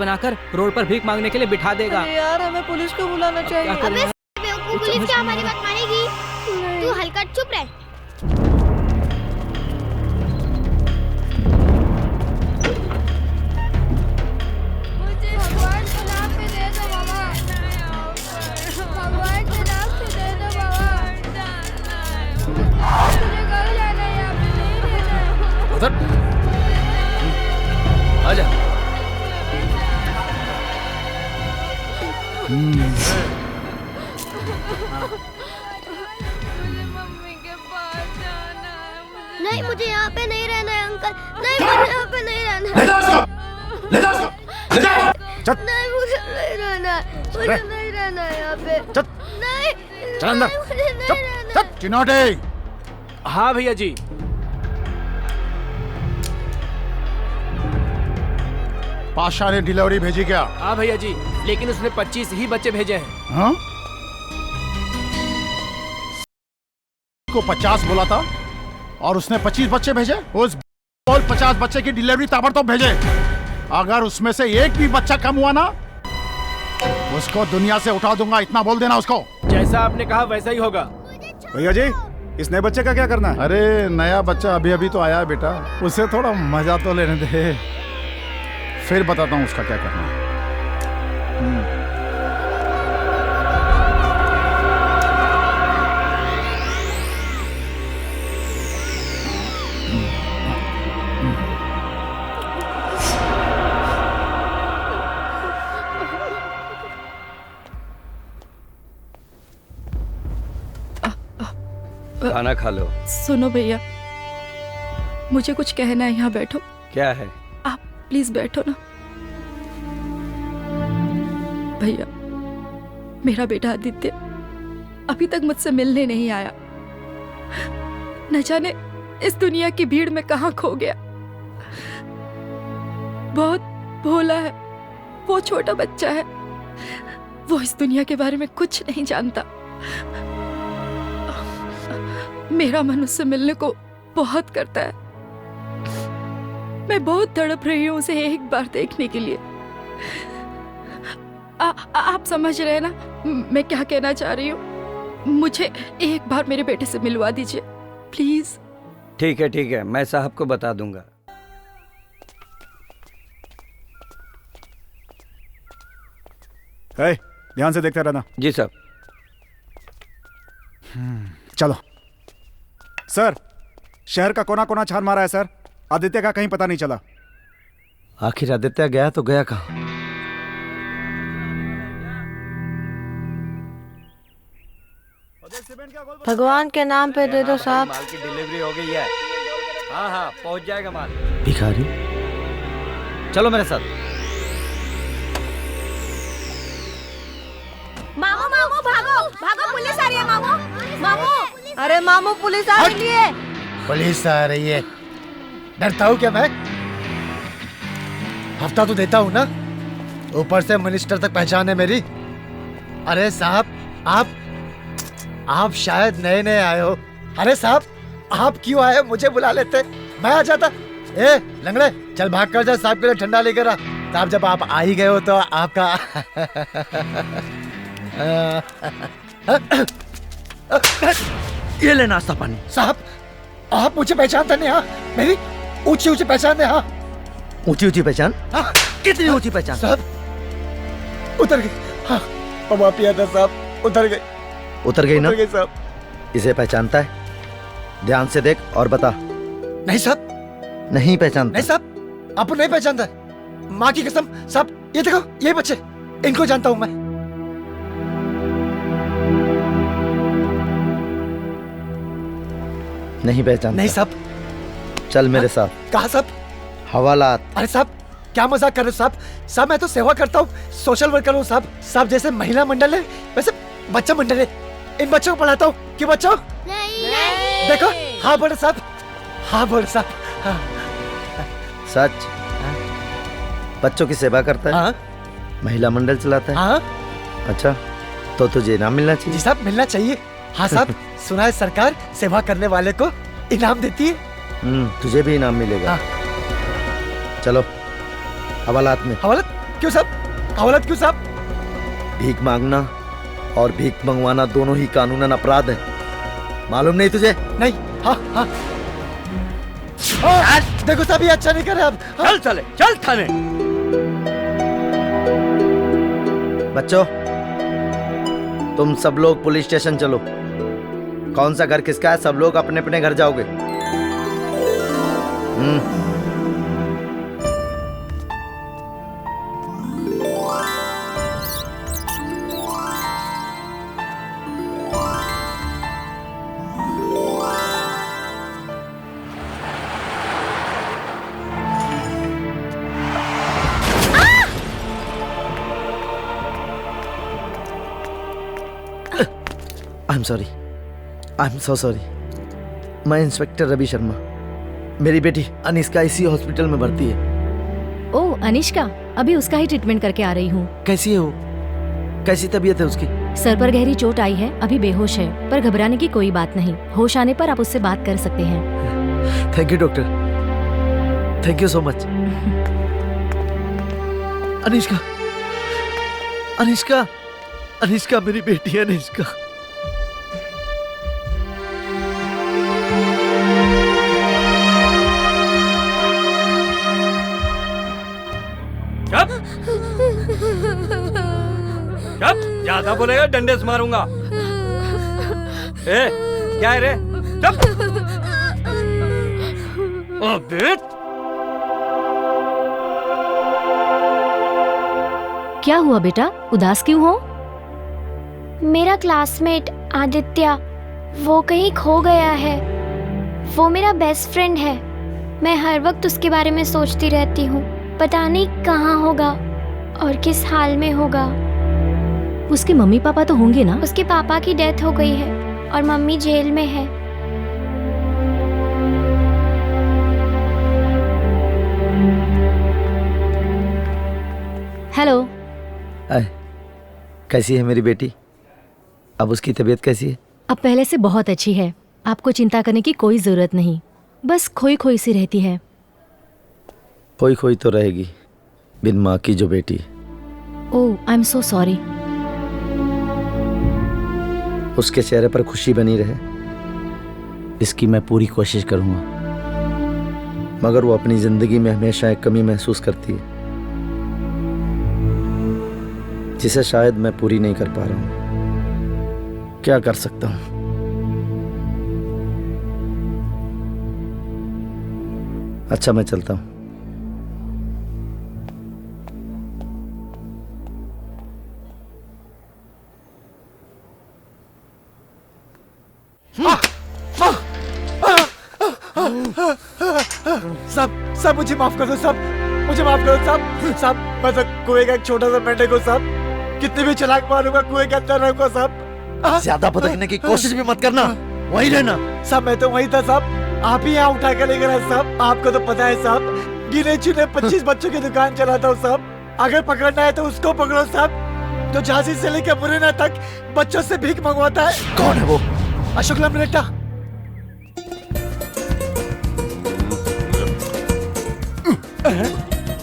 बनाकर रोड पर भीख मांगने के लिए बिठा देगा।
अरे यार, हमें पुलिस को बुलाना चाहिए।
अबे बेवकूफ, पुलिस क्या हमारी बात मानेगी? तू हल्का चुप रह। मुझे भगवान के नाम पे दे दो मामा। भगवान के नाम पे दे दो मामा। मुझे घर जाना है, यहाँ पे नहीं रहना।
उधर आजा।
नहीं, मुझे यहाँ पे नहीं रहना है अंकल। नहीं, मुझे यहाँ पे नहीं रहना है। नहीं, मुझे नहीं रहना है। मुझे नहीं रहना है यहाँ पे। नहीं,
चल अंदर।
मुझे नहीं रहना है।
चिनोटे।
हाँ भैया जी।
पाशा ने डिलीवरी भेजी क्या?
हाँ भैया जी, लेकिन उसने 25 ही बच्चे भेजे हैं।
हाँ? को 50 बोला था और उसने 25 बच्चे भेजे। उस 50 बच्चे की डिलीवरी ताबड़तोड़ भेजे। अगर उसमें से एक भी बच्चा कम हुआ ना, उसको दुनिया से उठा दूंगा, इतना बोल देना उसको।
जैसा आपने कहा वैसा ही होगा।
भैया जी, इस नए बच्चे का क्या करना है?
अरे नया बच्चा अभी अभी तो आया है बेटा, उसे थोड़ा मजा तो लेने दे, फिर बताता हूँ उसका क्या करना है।
खाना खा लो।
सुनो भैया, मुझे कुछ कहना है, यहाँ बैठो।
क्या है?
आप प्लीज बैठो ना। भैया, मेरा बेटा आदित्य अभी तक मुझसे मिलने नहीं आया। न जाने इस दुनिया की भीड़ में कहाँ खो गया। बहुत भोला है, वो छोटा बच्चा है, वो इस दुनिया के बारे में कुछ नहीं जानता। मेरा मन उससे मिलने को बहुत करता है, मैं बहुत तड़प रही हूँ उसे एक बार देखने के लिए। आप समझ रहे हैं ना मैं क्या कहना चाह रही हूँ? मुझे एक बार मेरे बेटे से मिलवा दीजिए प्लीज।
ठीक है, मैं साहब को बता दूंगा।
ध्यान से देखते रहना।
जी साहब।
चलो सर, शहर का कोना कोना छान मारा है सर। आदित्य का कहीं पता नहीं चला।
आखिर आदित्य गया तो गया कहाँ?
भगवान के नाम पे दे दो साहब।
माल की डिलीवरी हो गई है। हाँ पहुंच जाएगा माल।
भिखारी, चलो मेरे साथ।
मामू मामू भागो भागो, पुलिस आ रही है मामू मामू।
अरे मामू पुलिस आ रही है।
पुलिस आ रही है? डरता हूँ क्या मैं? हफ्ता तो देता हूँ ना, ऊपर से मिनिस्टर तक पहचान है मेरी। अरे साहब आप शायद नए नए आए हो। अरे साहब आप क्यों आए? मुझे बुला लेते, मैं आ जाता। ए लंगड़े, चल भाग कर जा, साहब के लिए ठंडा लेकर आ। साहब जब आप आ ही गए हो तो आपका
ये ले नाश्ता पानी।
साहब आप मुझे पहचानते नहीं? हाँ, मेरी ऊंची ऊंची पहचान है। हाँ,
ऊंची ऊंची पहचान?
हाँ,
कितनी ऊंची पहचान?
साहब उतर गई। हाँ, पवा पिया था साहब, उतर गई।
उतर गई ना?
उतर गई साहब।
इसे पहचानता है? ध्यान से देख और बता।
नहीं साहब।
नहीं पहचानता?
नहीं साहब, आपको नहीं पहचानता। माँ की कसम साहब, ये देखो ये बच्चे, इनको जानता हूँ मैं।
नहीं पहचानता?
नहीं साहब।
चल मेरे साथ।
कहाँ साहब?
हवालात।
अरे साहब क्या मजाक कर रहे हो साहब? साहब मैं तो सेवा करता हूँ, सोशल वर्कर हूँ साहब। साहब जैसे महिला मंडल है वैसे बच्चा मंडल है। इन बच्चों को पढ़ाता हूँ। क्यों बच्चों? नहीं। देखो, हाँ बोले साहब, हाँ बोले साहब। हाँ।
सच? बच्चों की सेवा करता है?
हाँ।
महिला मंडल चलाता है?
हाँ।
अच्छा, तो तुझे इनाम मिलना चाहिए।
जी साहब मिलना चाहिए। हाँ साहब सुना है सरकार सेवा करने वाले को इनाम देती है।
तुझे भी इनाम मिलेगा।
हाँ।
चलो हवालात में।
हवालात क्यों साहब? हवालात क्यों साहब?
भीख मांगना और भीख मंगवाना दोनों ही कानूनन अपराध है, मालूम नहीं तुझे?
नहीं। हाँ हाँ। देखो साहब ये अच्छा नहीं कर रहे आप।
चल चले, चल थाने। बच्चों तुम सब लोग पुलिस स्टेशन चलो। कौन सा घर किसका है, सब लोग अपने अपने घर जाओगे। I am so sorry. मैं इंस्पेक्टर रवि शर्मा। मेरी बेटी अनिष्का इसी हॉस्पिटल में भर्ती है।
ओह अनिष्का, अभी उसका ही ट्रीटमेंट करके आ रही हूँ।
कैसी है वो? कैसी तबीयत है उसकी?
सर पर गहरी चोट आई है, अभी बेहोश है, पर घबराने की कोई बात नहीं। होश आने पर आप उससे बात कर सकते हैं।
Thank you doctor, thank you so much. Anishka, Anishka, Anishka मेरी बेटी है अनिष्का।
चुप, ज्यादा बोलेगा डंडे से मारूंगा। ए, क्या है रे? चुप। अबे
क्या हुआ बेटा, उदास क्यों हो?
मेरा क्लासमेट आदित्य वो कहीं खो गया है। वो मेरा बेस्ट फ्रेंड है। मैं हर वक्त उसके बारे में सोचती रहती हूँ। पता नहीं कहाँ होगा और किस हाल में होगा।
उसके मम्मी पापा तो होंगे ना?
उसके पापा की डेथ हो गई है और मम्मी जेल में है।
हेलो।
कैसी है मेरी बेटी? अब उसकी तबीयत कैसी है?
अब पहले से बहुत अच्छी है। आपको चिंता करने की कोई जरूरत नहीं, बस खोई खोई सी रहती है।
खोई खोई तो रहेगी बिन माँ की जो बेटी।
ओह, आई एम सो सॉरी।
उसके चेहरे पर खुशी बनी रहे, इसकी मैं पूरी कोशिश करूंगा। मगर वो अपनी जिंदगी में हमेशा एक कमी महसूस करती है, जिसे शायद मैं पूरी नहीं कर पा रहा हूं। क्या कर सकता हूं? अच्छा, मैं चलता हूं।
सब मुझे माफ कर दो, सब मुझे माफ करो, सब मैं तो कुएं का एक छोटा सा मेंढक हूँ, सब कितने भी चालाक मारूंगा कुएं के अंदर रहूंगा, सब
ज्यादा भटकने की कोशिश भी मत करना, वहीं रहना।
सब मैं तो वहीं था, सब आप ही यहाँ उठा कर ले गए, सब आपको तो पता है, सब गिने चुने 25 बच्चों की दुकान चलाता हूँ, सब अगर पकड़ना है तो उसको पकड़ो, सब जो झांसी से लेकर मुरैना तक बच्चों से भीख मंगवाता है।
कौन है वो?
अशोक लमरेटा।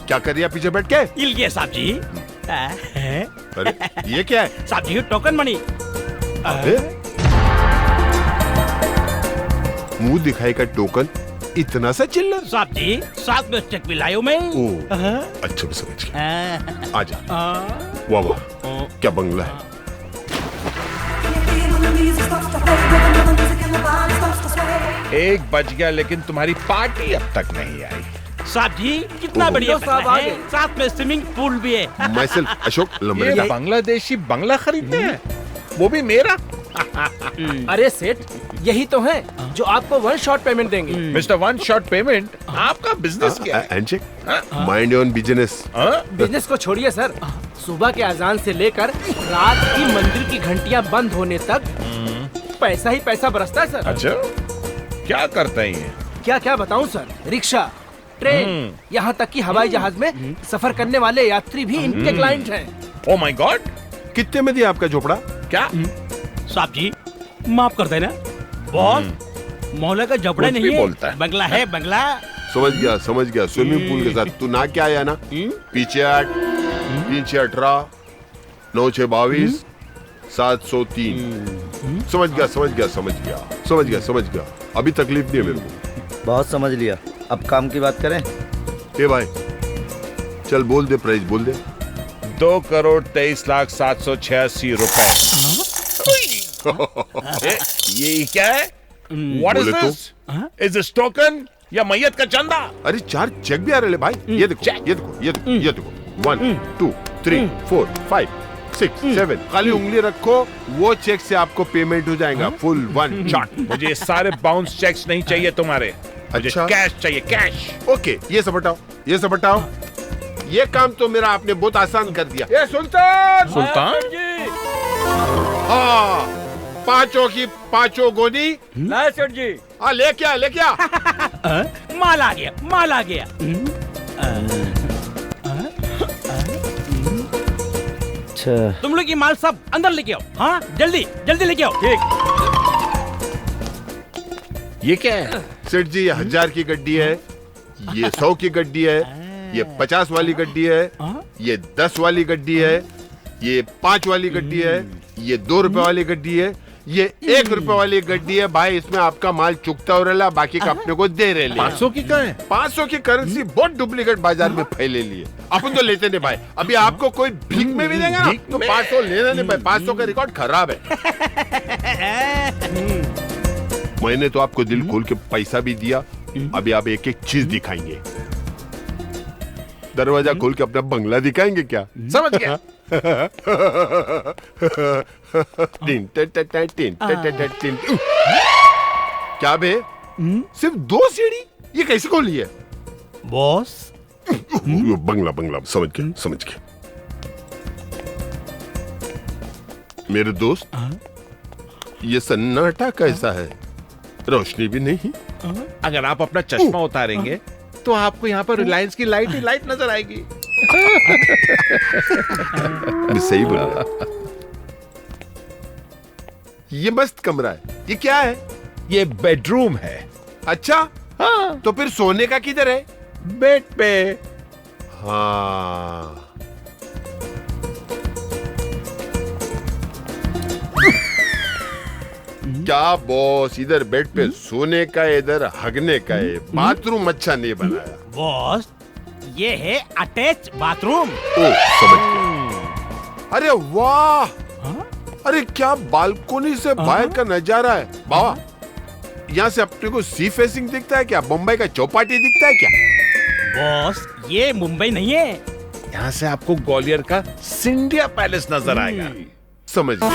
क्या कर रही पीछे बैठ के?
हिल गया साहब जी।
अरे ये क्या है?
साहब जी टोकन मनी।
मुंह दिखाई का टोकन, इतना सा चिल्लर?
साहब जी साथ में चेक भी लायो मैं।
अच्छा, मैं समझ गया। आजा। वाह वाह, क्या बंगला है।
एक बज गया लेकिन तुम्हारी पार्टी अब तक नहीं आई।
साहब जी कितना बढ़िया बंगला है, साथ में स्विमिंग पूल भी है।
मैं सिर्फ अशोक लमरेटा।
ये बांग्लादेशी बंगला खरीदते हैं, वो भी मेरा।
अरे सेठ, यही तो है जो आपको 1 शॉट पेमेंट देंगे।
मिस्टर 1 शॉट पेमेंट, आपका बिजनेस क्या है?
Handshake, mind your own business.
Business को छोड़िए सर, सुबह के अजान से लेकर रात की मंदिर की घंटियां बंद होने तक पैसा ही पैसा बरसता है सर।
अच्छा, क्या करते हैं ये?
क्या क्या बताऊं सर, रिक्शा, ट्रेन, यहाँ तक कि हवाई जहाज में सफर करने वाले यात्री भी इनके क्लाइंट हैं।
ओह माय गॉड,
कितने में दिया आपका झोपड़ा?
क्या
साहब जी माफ कर देना, बॉस मोहल्ले का झोपड़ा नहीं है,
बोलता है।
बंगला है, बंगला।
समझ गया, स्विमिंग पूल के साथ। तू ना क्या आया ना? पीछे 8, 3 6 18, 9 6 22, 703। समझ गया। अभी तकलीफ नहीं है मेरे को।
बहुत समझ लिया, अब काम की बात करें।
ए भाई चल बोल दे, प्राइस बोल दे।
2,23,786 रुपए। ये क्या है? What is this? Is this token या मैयत का चंदा?
अरे 4 चेक भी आ रहे भाई। ये देखो। 1 2 3 4 5 6 7। खाली उंगली रखो, वो चेक से आपको पेमेंट हो जाएगा फुल 1 शॉट।
मुझे सारे बाउंस चेक्स नहीं चाहिए तुम्हारे।
अच्छा,
कैश चाहिए, कैश।
ओके, ये सब हटाओ। ये काम तो मेरा आपने बहुत आसान कर दिया।
ये सुल्तान
हाँ, 5 की 5 गोनी
ला सेठ जी।
हाँ, लेके आ।
माल आ गया।
अच्छा,
तुम लोग ये माल सब अंदर लेके आओ। हाँ, जल्दी लेके आओ। ठीक।
ये क्या है?
सेठ जी, ये 1000 की गड्डी है, ये 100 की गड्डी है, ये 50 वाली गड्डी है, ये 10 वाली गड्डी है, ये 5 वाली गड्डी है, ये 2 रुपए वाली गड्डी है, ये 1 रुपए वाली गड्डी है। भाई इसमें आपका माल चुकता हो रहा, बाकी का अपने को दे रहे।
500 की कहाँ है?
500 की करेंसी बहुत डुप्लीकेट बाजार में फैले लिए। अपन तो लेते नहीं भाई। अभी आपको कोई भीख में भी देगा ना तो 500 लेना नहीं भाई। 500 का रिकॉर्ड खराब है। मैंने तो आपको दिल खोल के पैसा भी दिया, अभी आप एक एक चीज दिखाएंगे। दरवाजा खोल के अपना बंगला दिखाएंगे क्या?
समझ गया।
क्या बे, सिर्फ 2 सीढ़ी? ये कैसे खोली है
बॉस?
बंगला समझ गया। मेरे दोस्त, ये सन्नाटा कैसा है? रोशनी भी नहीं।
अगर आप अपना चश्मा उतारेंगे तो आपको यहाँ पर रिलायंस की लाइट ही लाइट नजर आएगी।
मैं सही बोल रहा। ये मस्त कमरा है। ये क्या है?
ये बेडरूम है।
अच्छा, हाँ। तो फिर सोने का किधर है?
बेड पे।
हाँ क्या बॉस, इधर बेड पे सोने का है, इधर हगने का है। बाथरूम अच्छा नहीं बनाया
बॉस। ये है अटैच बाथरूम।
ओ समझ गया। अरे वाह, अरे क्या बालकोनी से बाहर का नजारा है बाबा। यहाँ से अपने को सी फेसिंग दिखता है क्या? मुंबई का चौपाटी दिखता है क्या?
बॉस ये मुंबई नहीं है,
यहाँ से आपको ग्वालियर का सिंधिया पैलेस नजर आएगा।
समझ गया।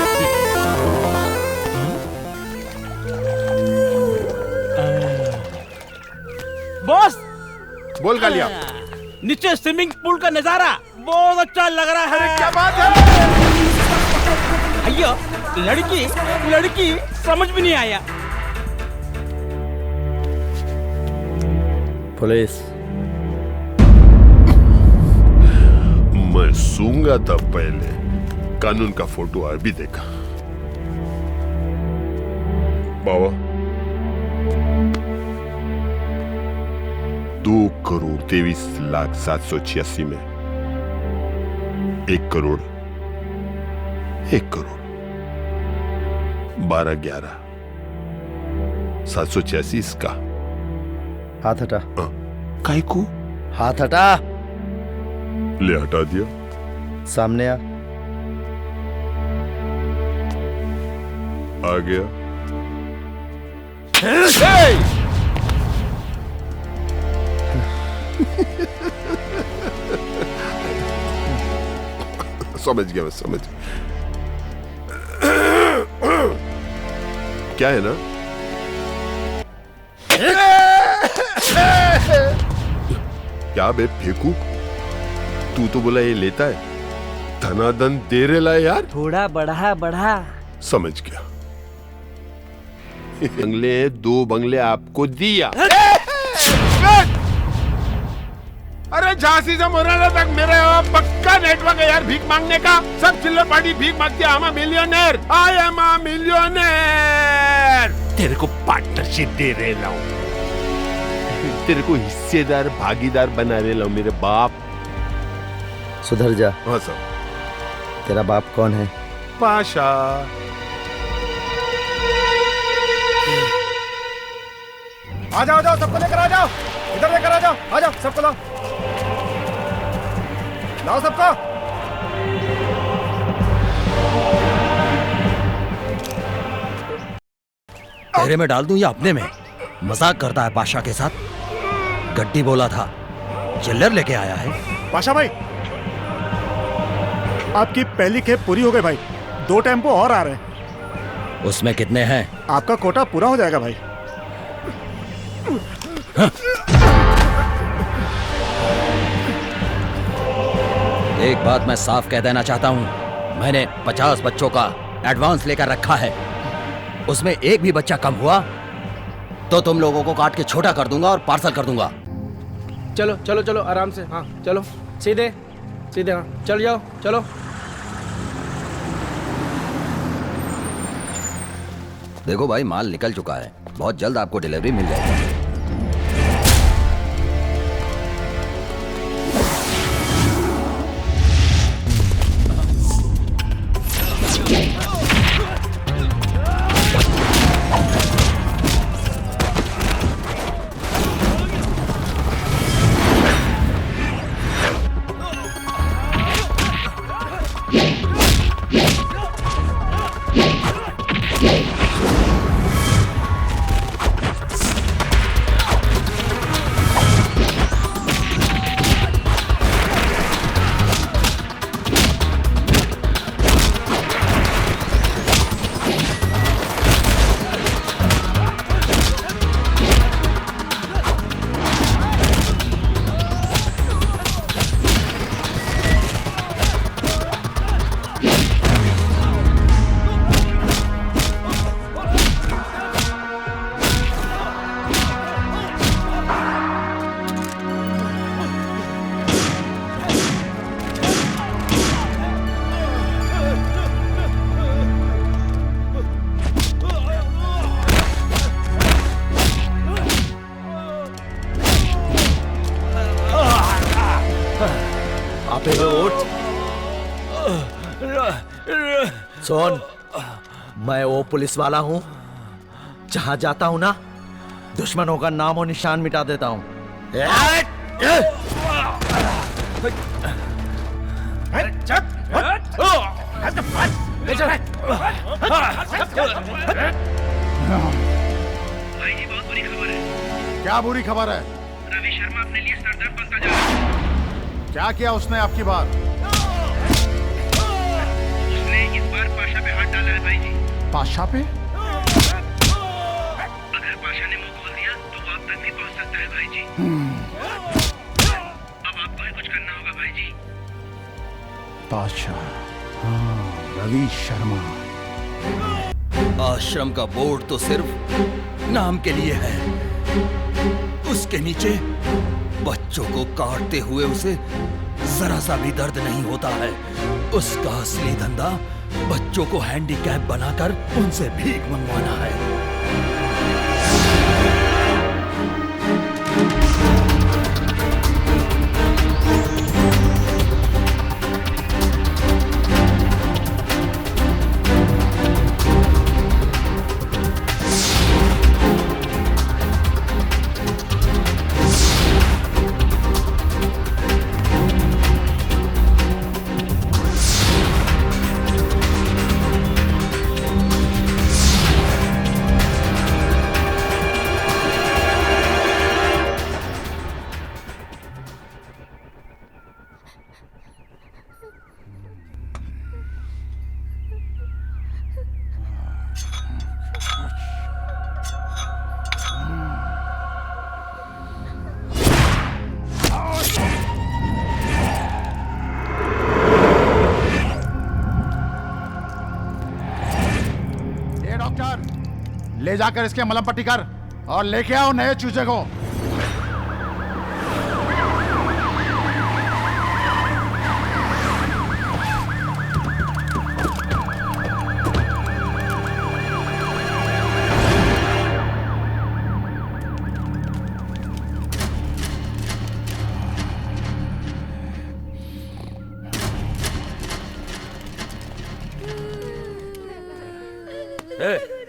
बॉस
बोल कालिया।
नीचे स्विमिंग पूल का नजारा बहुत अच्छा लग रहा है।
अरे क्या बात है
भैया, लड़की समझ भी नहीं आया।
पुलिस।
मैं सूंगा था पहले, कानून का फोटो अभी देखा। बाबा 2,23,786 में 1 करोड़ 12,11,786 इसका।
हाथ हटा।
काय को?
हाथ हटा।
ले हटा दिया।
सामने आ।
आ गया। समझ गया, मैं समझ गया। क्या है ना, क्या बे फेंकू? तू तो बोला ये लेता है, धनाधन दे रहे ला यार।
थोड़ा बढ़ा।
समझ गया। बंगले 2 बंगले आपको दिया। अरे झांसी से मुरैना तक मेरे पक्का नेटवर्क है यार भीख मांगने का। सब चिल्लर पार्टी भीख मांगती है। I am a millionaire, I am a millionaire. तेरे को पार्टनरशिप दे रहे लाऊं, तेरे को हिस्सेदार भागीदार बना रहे लाऊं मेरे बाप।
सुधर जा।
हाँ सर।
तेरा बाप कौन है?
पाशा।
आ जाओ सबको लेकर आ जाओ, इधर लेकर आ जाओ सबको लाओ सबको।
तेरे में डाल दूं या अपने में? मजाक करता है पाशा के साथ। गड्डी बोला था, चिल्लर लेके आया है।
पाशा भाई, आपकी पहली खेप पूरी हो गई भाई, 2 टेम्पो और आ रहे हैं।
उसमें कितने हैं?
आपका कोटा पूरा हो जाएगा भाई।
एक बात मैं साफ कह देना चाहता हूं, मैंने 50 बच्चों का एडवांस लेकर रखा है। उसमें एक भी बच्चा कम हुआ तो तुम लोगों को काट के छोटा कर दूंगा और पार्सल कर दूंगा।
चलो आराम से। हाँ चलो, सीधे। हाँ चल जाओ, चलो।
देखो भाई, माल निकल चुका है, बहुत जल्द आपको डिलीवरी मिल जाएगी।
सुन, मैं वो पुलिस वाला हूँ, जहां जाता हूँ ना, दुश्मनों का नाम और निशान मिटा देता हूँ।
भाई जी बहुत बुरी खबर है।
क्या बुरी खबर है?
रवि शर्मा अपने लिए सरदर्द बनता जा रहा है।
क्या किया उसने आपकी बार?
उसने इस बार पाशा पे हाथ डाला है भाई जी।
पाशा पे?
अगर पाशा ने मुंह खोल दिया तो वो आप तक भी पहुंच सकता है भाई जी। अब आपको ही कुछ करना होगा भाई जी।
पाशा, हाँ, रवि शर्मा।
आश्रम का बोर्ड तो सिर्फ नाम के लिए है। उसके नीचे बच्चों को काटते हुए उसे जरा सा भी दर्द नहीं होता है। उसका असली धंधा बच्चों को हैंडीकैप बनाकर उनसे भीख मंगवाना है।
ले जाकर इसके मलहम पट्टी कर और लेके आओ नए चूजे को।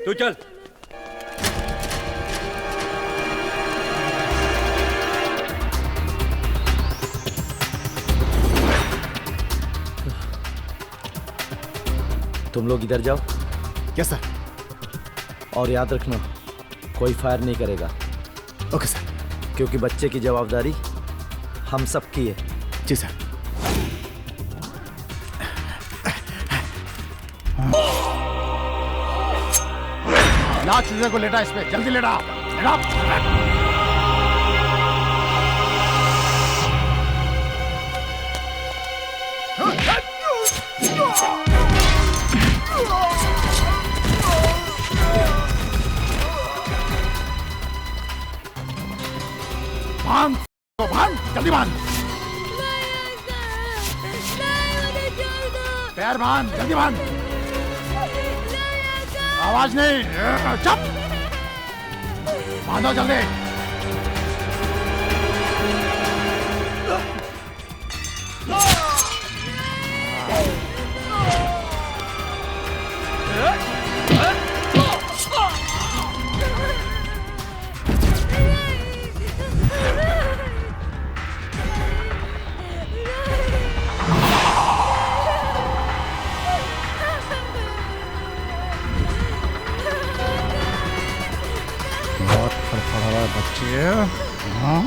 तू चल।
तुम लोग इधर जाओ।
Yes sir.
और याद रखना, कोई फायर नहीं करेगा।
Okay sir.
क्योंकि बच्चे की जवाबदारी हम सब की है।
जी सर।
ला चूजे को, लेटा इस पे, जल्दी लेटा, लेटा। बांध, जल्दी बांध। पैर बांध, जल्दी बांध। आवाज नहीं, चुप। बांधो जल्दी। बच्चे, हाँ?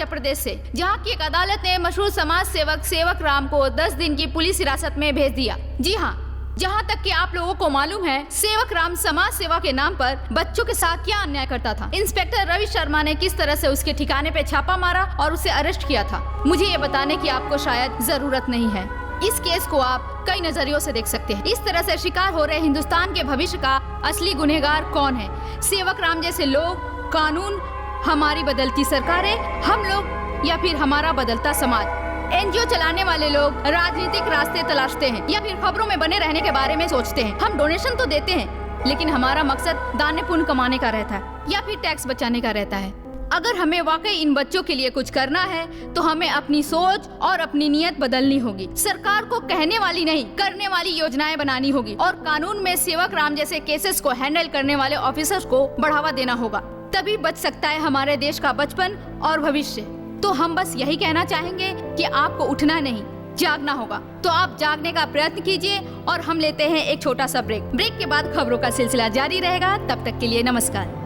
मध्य प्रदेश से, जहां की एक अदालत ने मशहूर समाज सेवक सेवक राम को 10 दिन की पुलिस हिरासत में भेज दिया। जी हाँ, जहां तक कि आप लोगों को मालूम है, सेवक राम समाज सेवा के नाम पर बच्चों के साथ क्या अन्याय करता था। इंस्पेक्टर रवि शर्मा ने किस तरह से उसके ठिकाने पे छापा मारा और उसे अरेस्ट किया था, मुझे ये बताने की आपको शायद जरूरत नहीं है। इस केस को आप कई नजरियों से देख सकते हैं। इस तरह से शिकार हो रहे हिंदुस्तान के भविष्य का असली गुनहगार कौन है? सेवक राम जैसे लोग, कानून, हमारी बदलती सरकारें, हम लोग, या फिर हमारा बदलता समाज? एनजीओ चलाने वाले लोग राजनीतिक रास्ते तलाशते हैं या फिर खबरों में बने रहने के बारे में सोचते हैं। हम डोनेशन तो देते हैं, लेकिन हमारा मकसद दान पुण्य कमाने का रहता है या फिर टैक्स बचाने का रहता है। अगर हमें वाकई इन बच्चों के लिए कुछ करना है तो हमें अपनी सोच और अपनी नीयत बदलनी होगी। सरकार को कहने वाली नहीं, करने वाली योजनाएं बनानी होगी और कानून में सेवक राम जैसे केसेस को हैंडल करने वाले ऑफिसर्स को बढ़ावा देना होगा। तभी बच सकता है हमारे देश का बचपन और भविष्य। तो हम बस यही कहना चाहेंगे कि आपको उठना नहीं, जागना होगा। तो आप जागने का प्रयत्न कीजिए और हम लेते हैं एक छोटा सा ब्रेक। ब्रेक के बाद खबरों का सिलसिला जारी रहेगा। तब तक के लिए नमस्कार।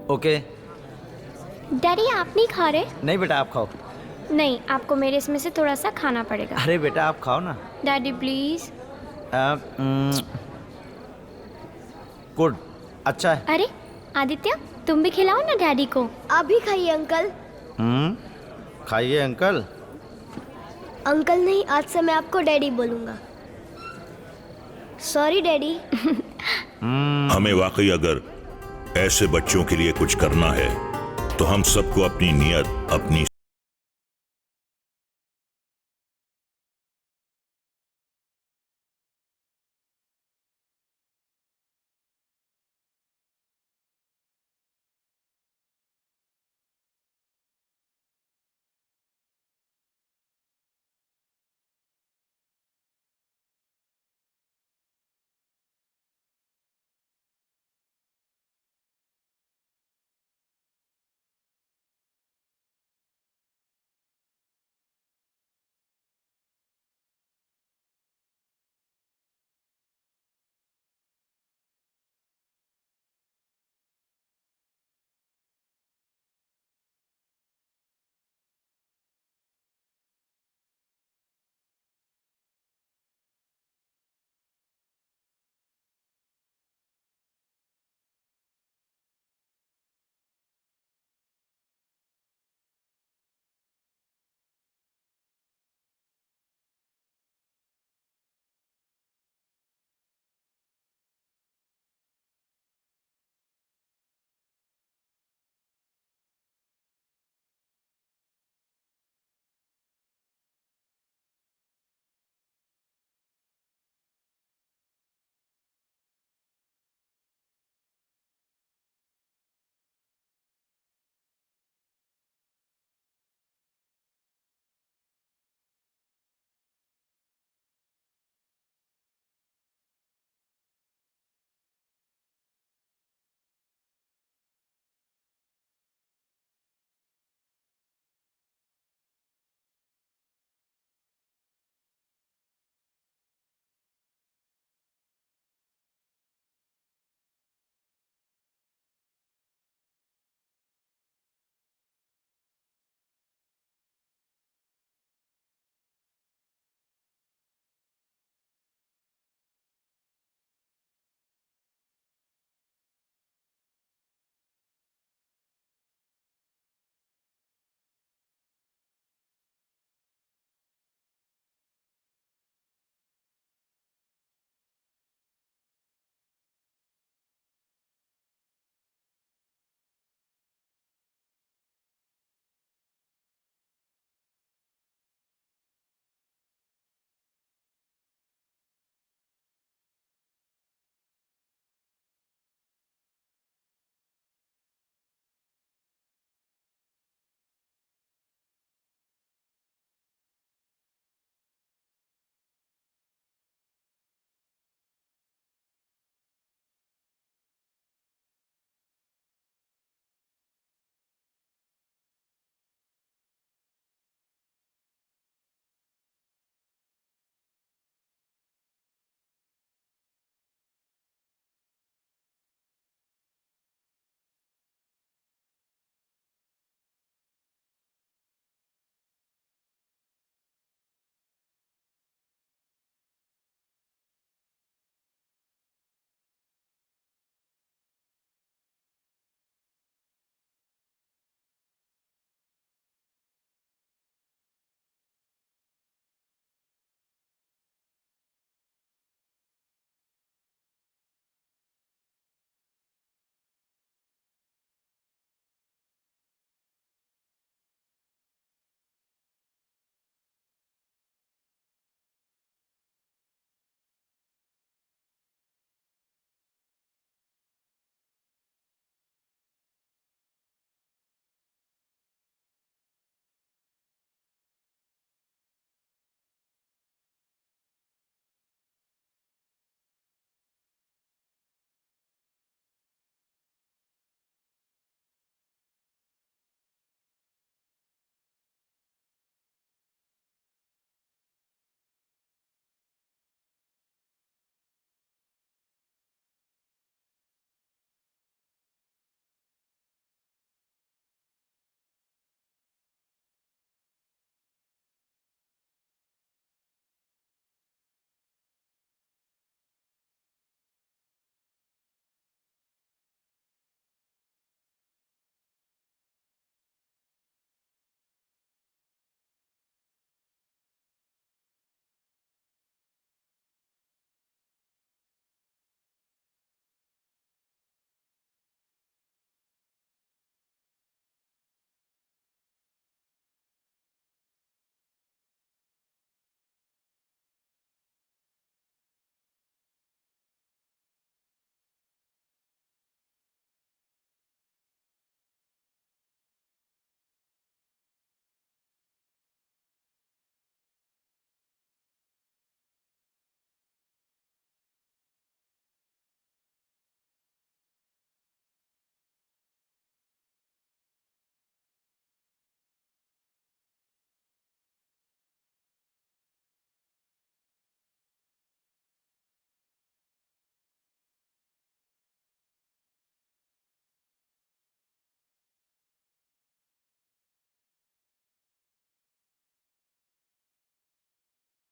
ओके।
डैडी आप नहीं खा रहे?
नहीं बेटा, आप खाओ।
नहीं, आपको मेरे इसमें से थोड़ा सा खाना पड़ेगा।
अरे बेटा आप खाओ ना।
Daddy please.
गुड, अच्छा है।
अरे आदित्य, तुम भी खिलाओ ना डैडी को।
अभी खाइए अंकल।
खाइए अंकल।
अंकल नहीं, आज से मैं आपको डैडी बोलूंगा। Sorry daddy.
हमें वाकई अगर ऐसे बच्चों के लिए कुछ करना है तो हम सबको अपनी नियत, अपनी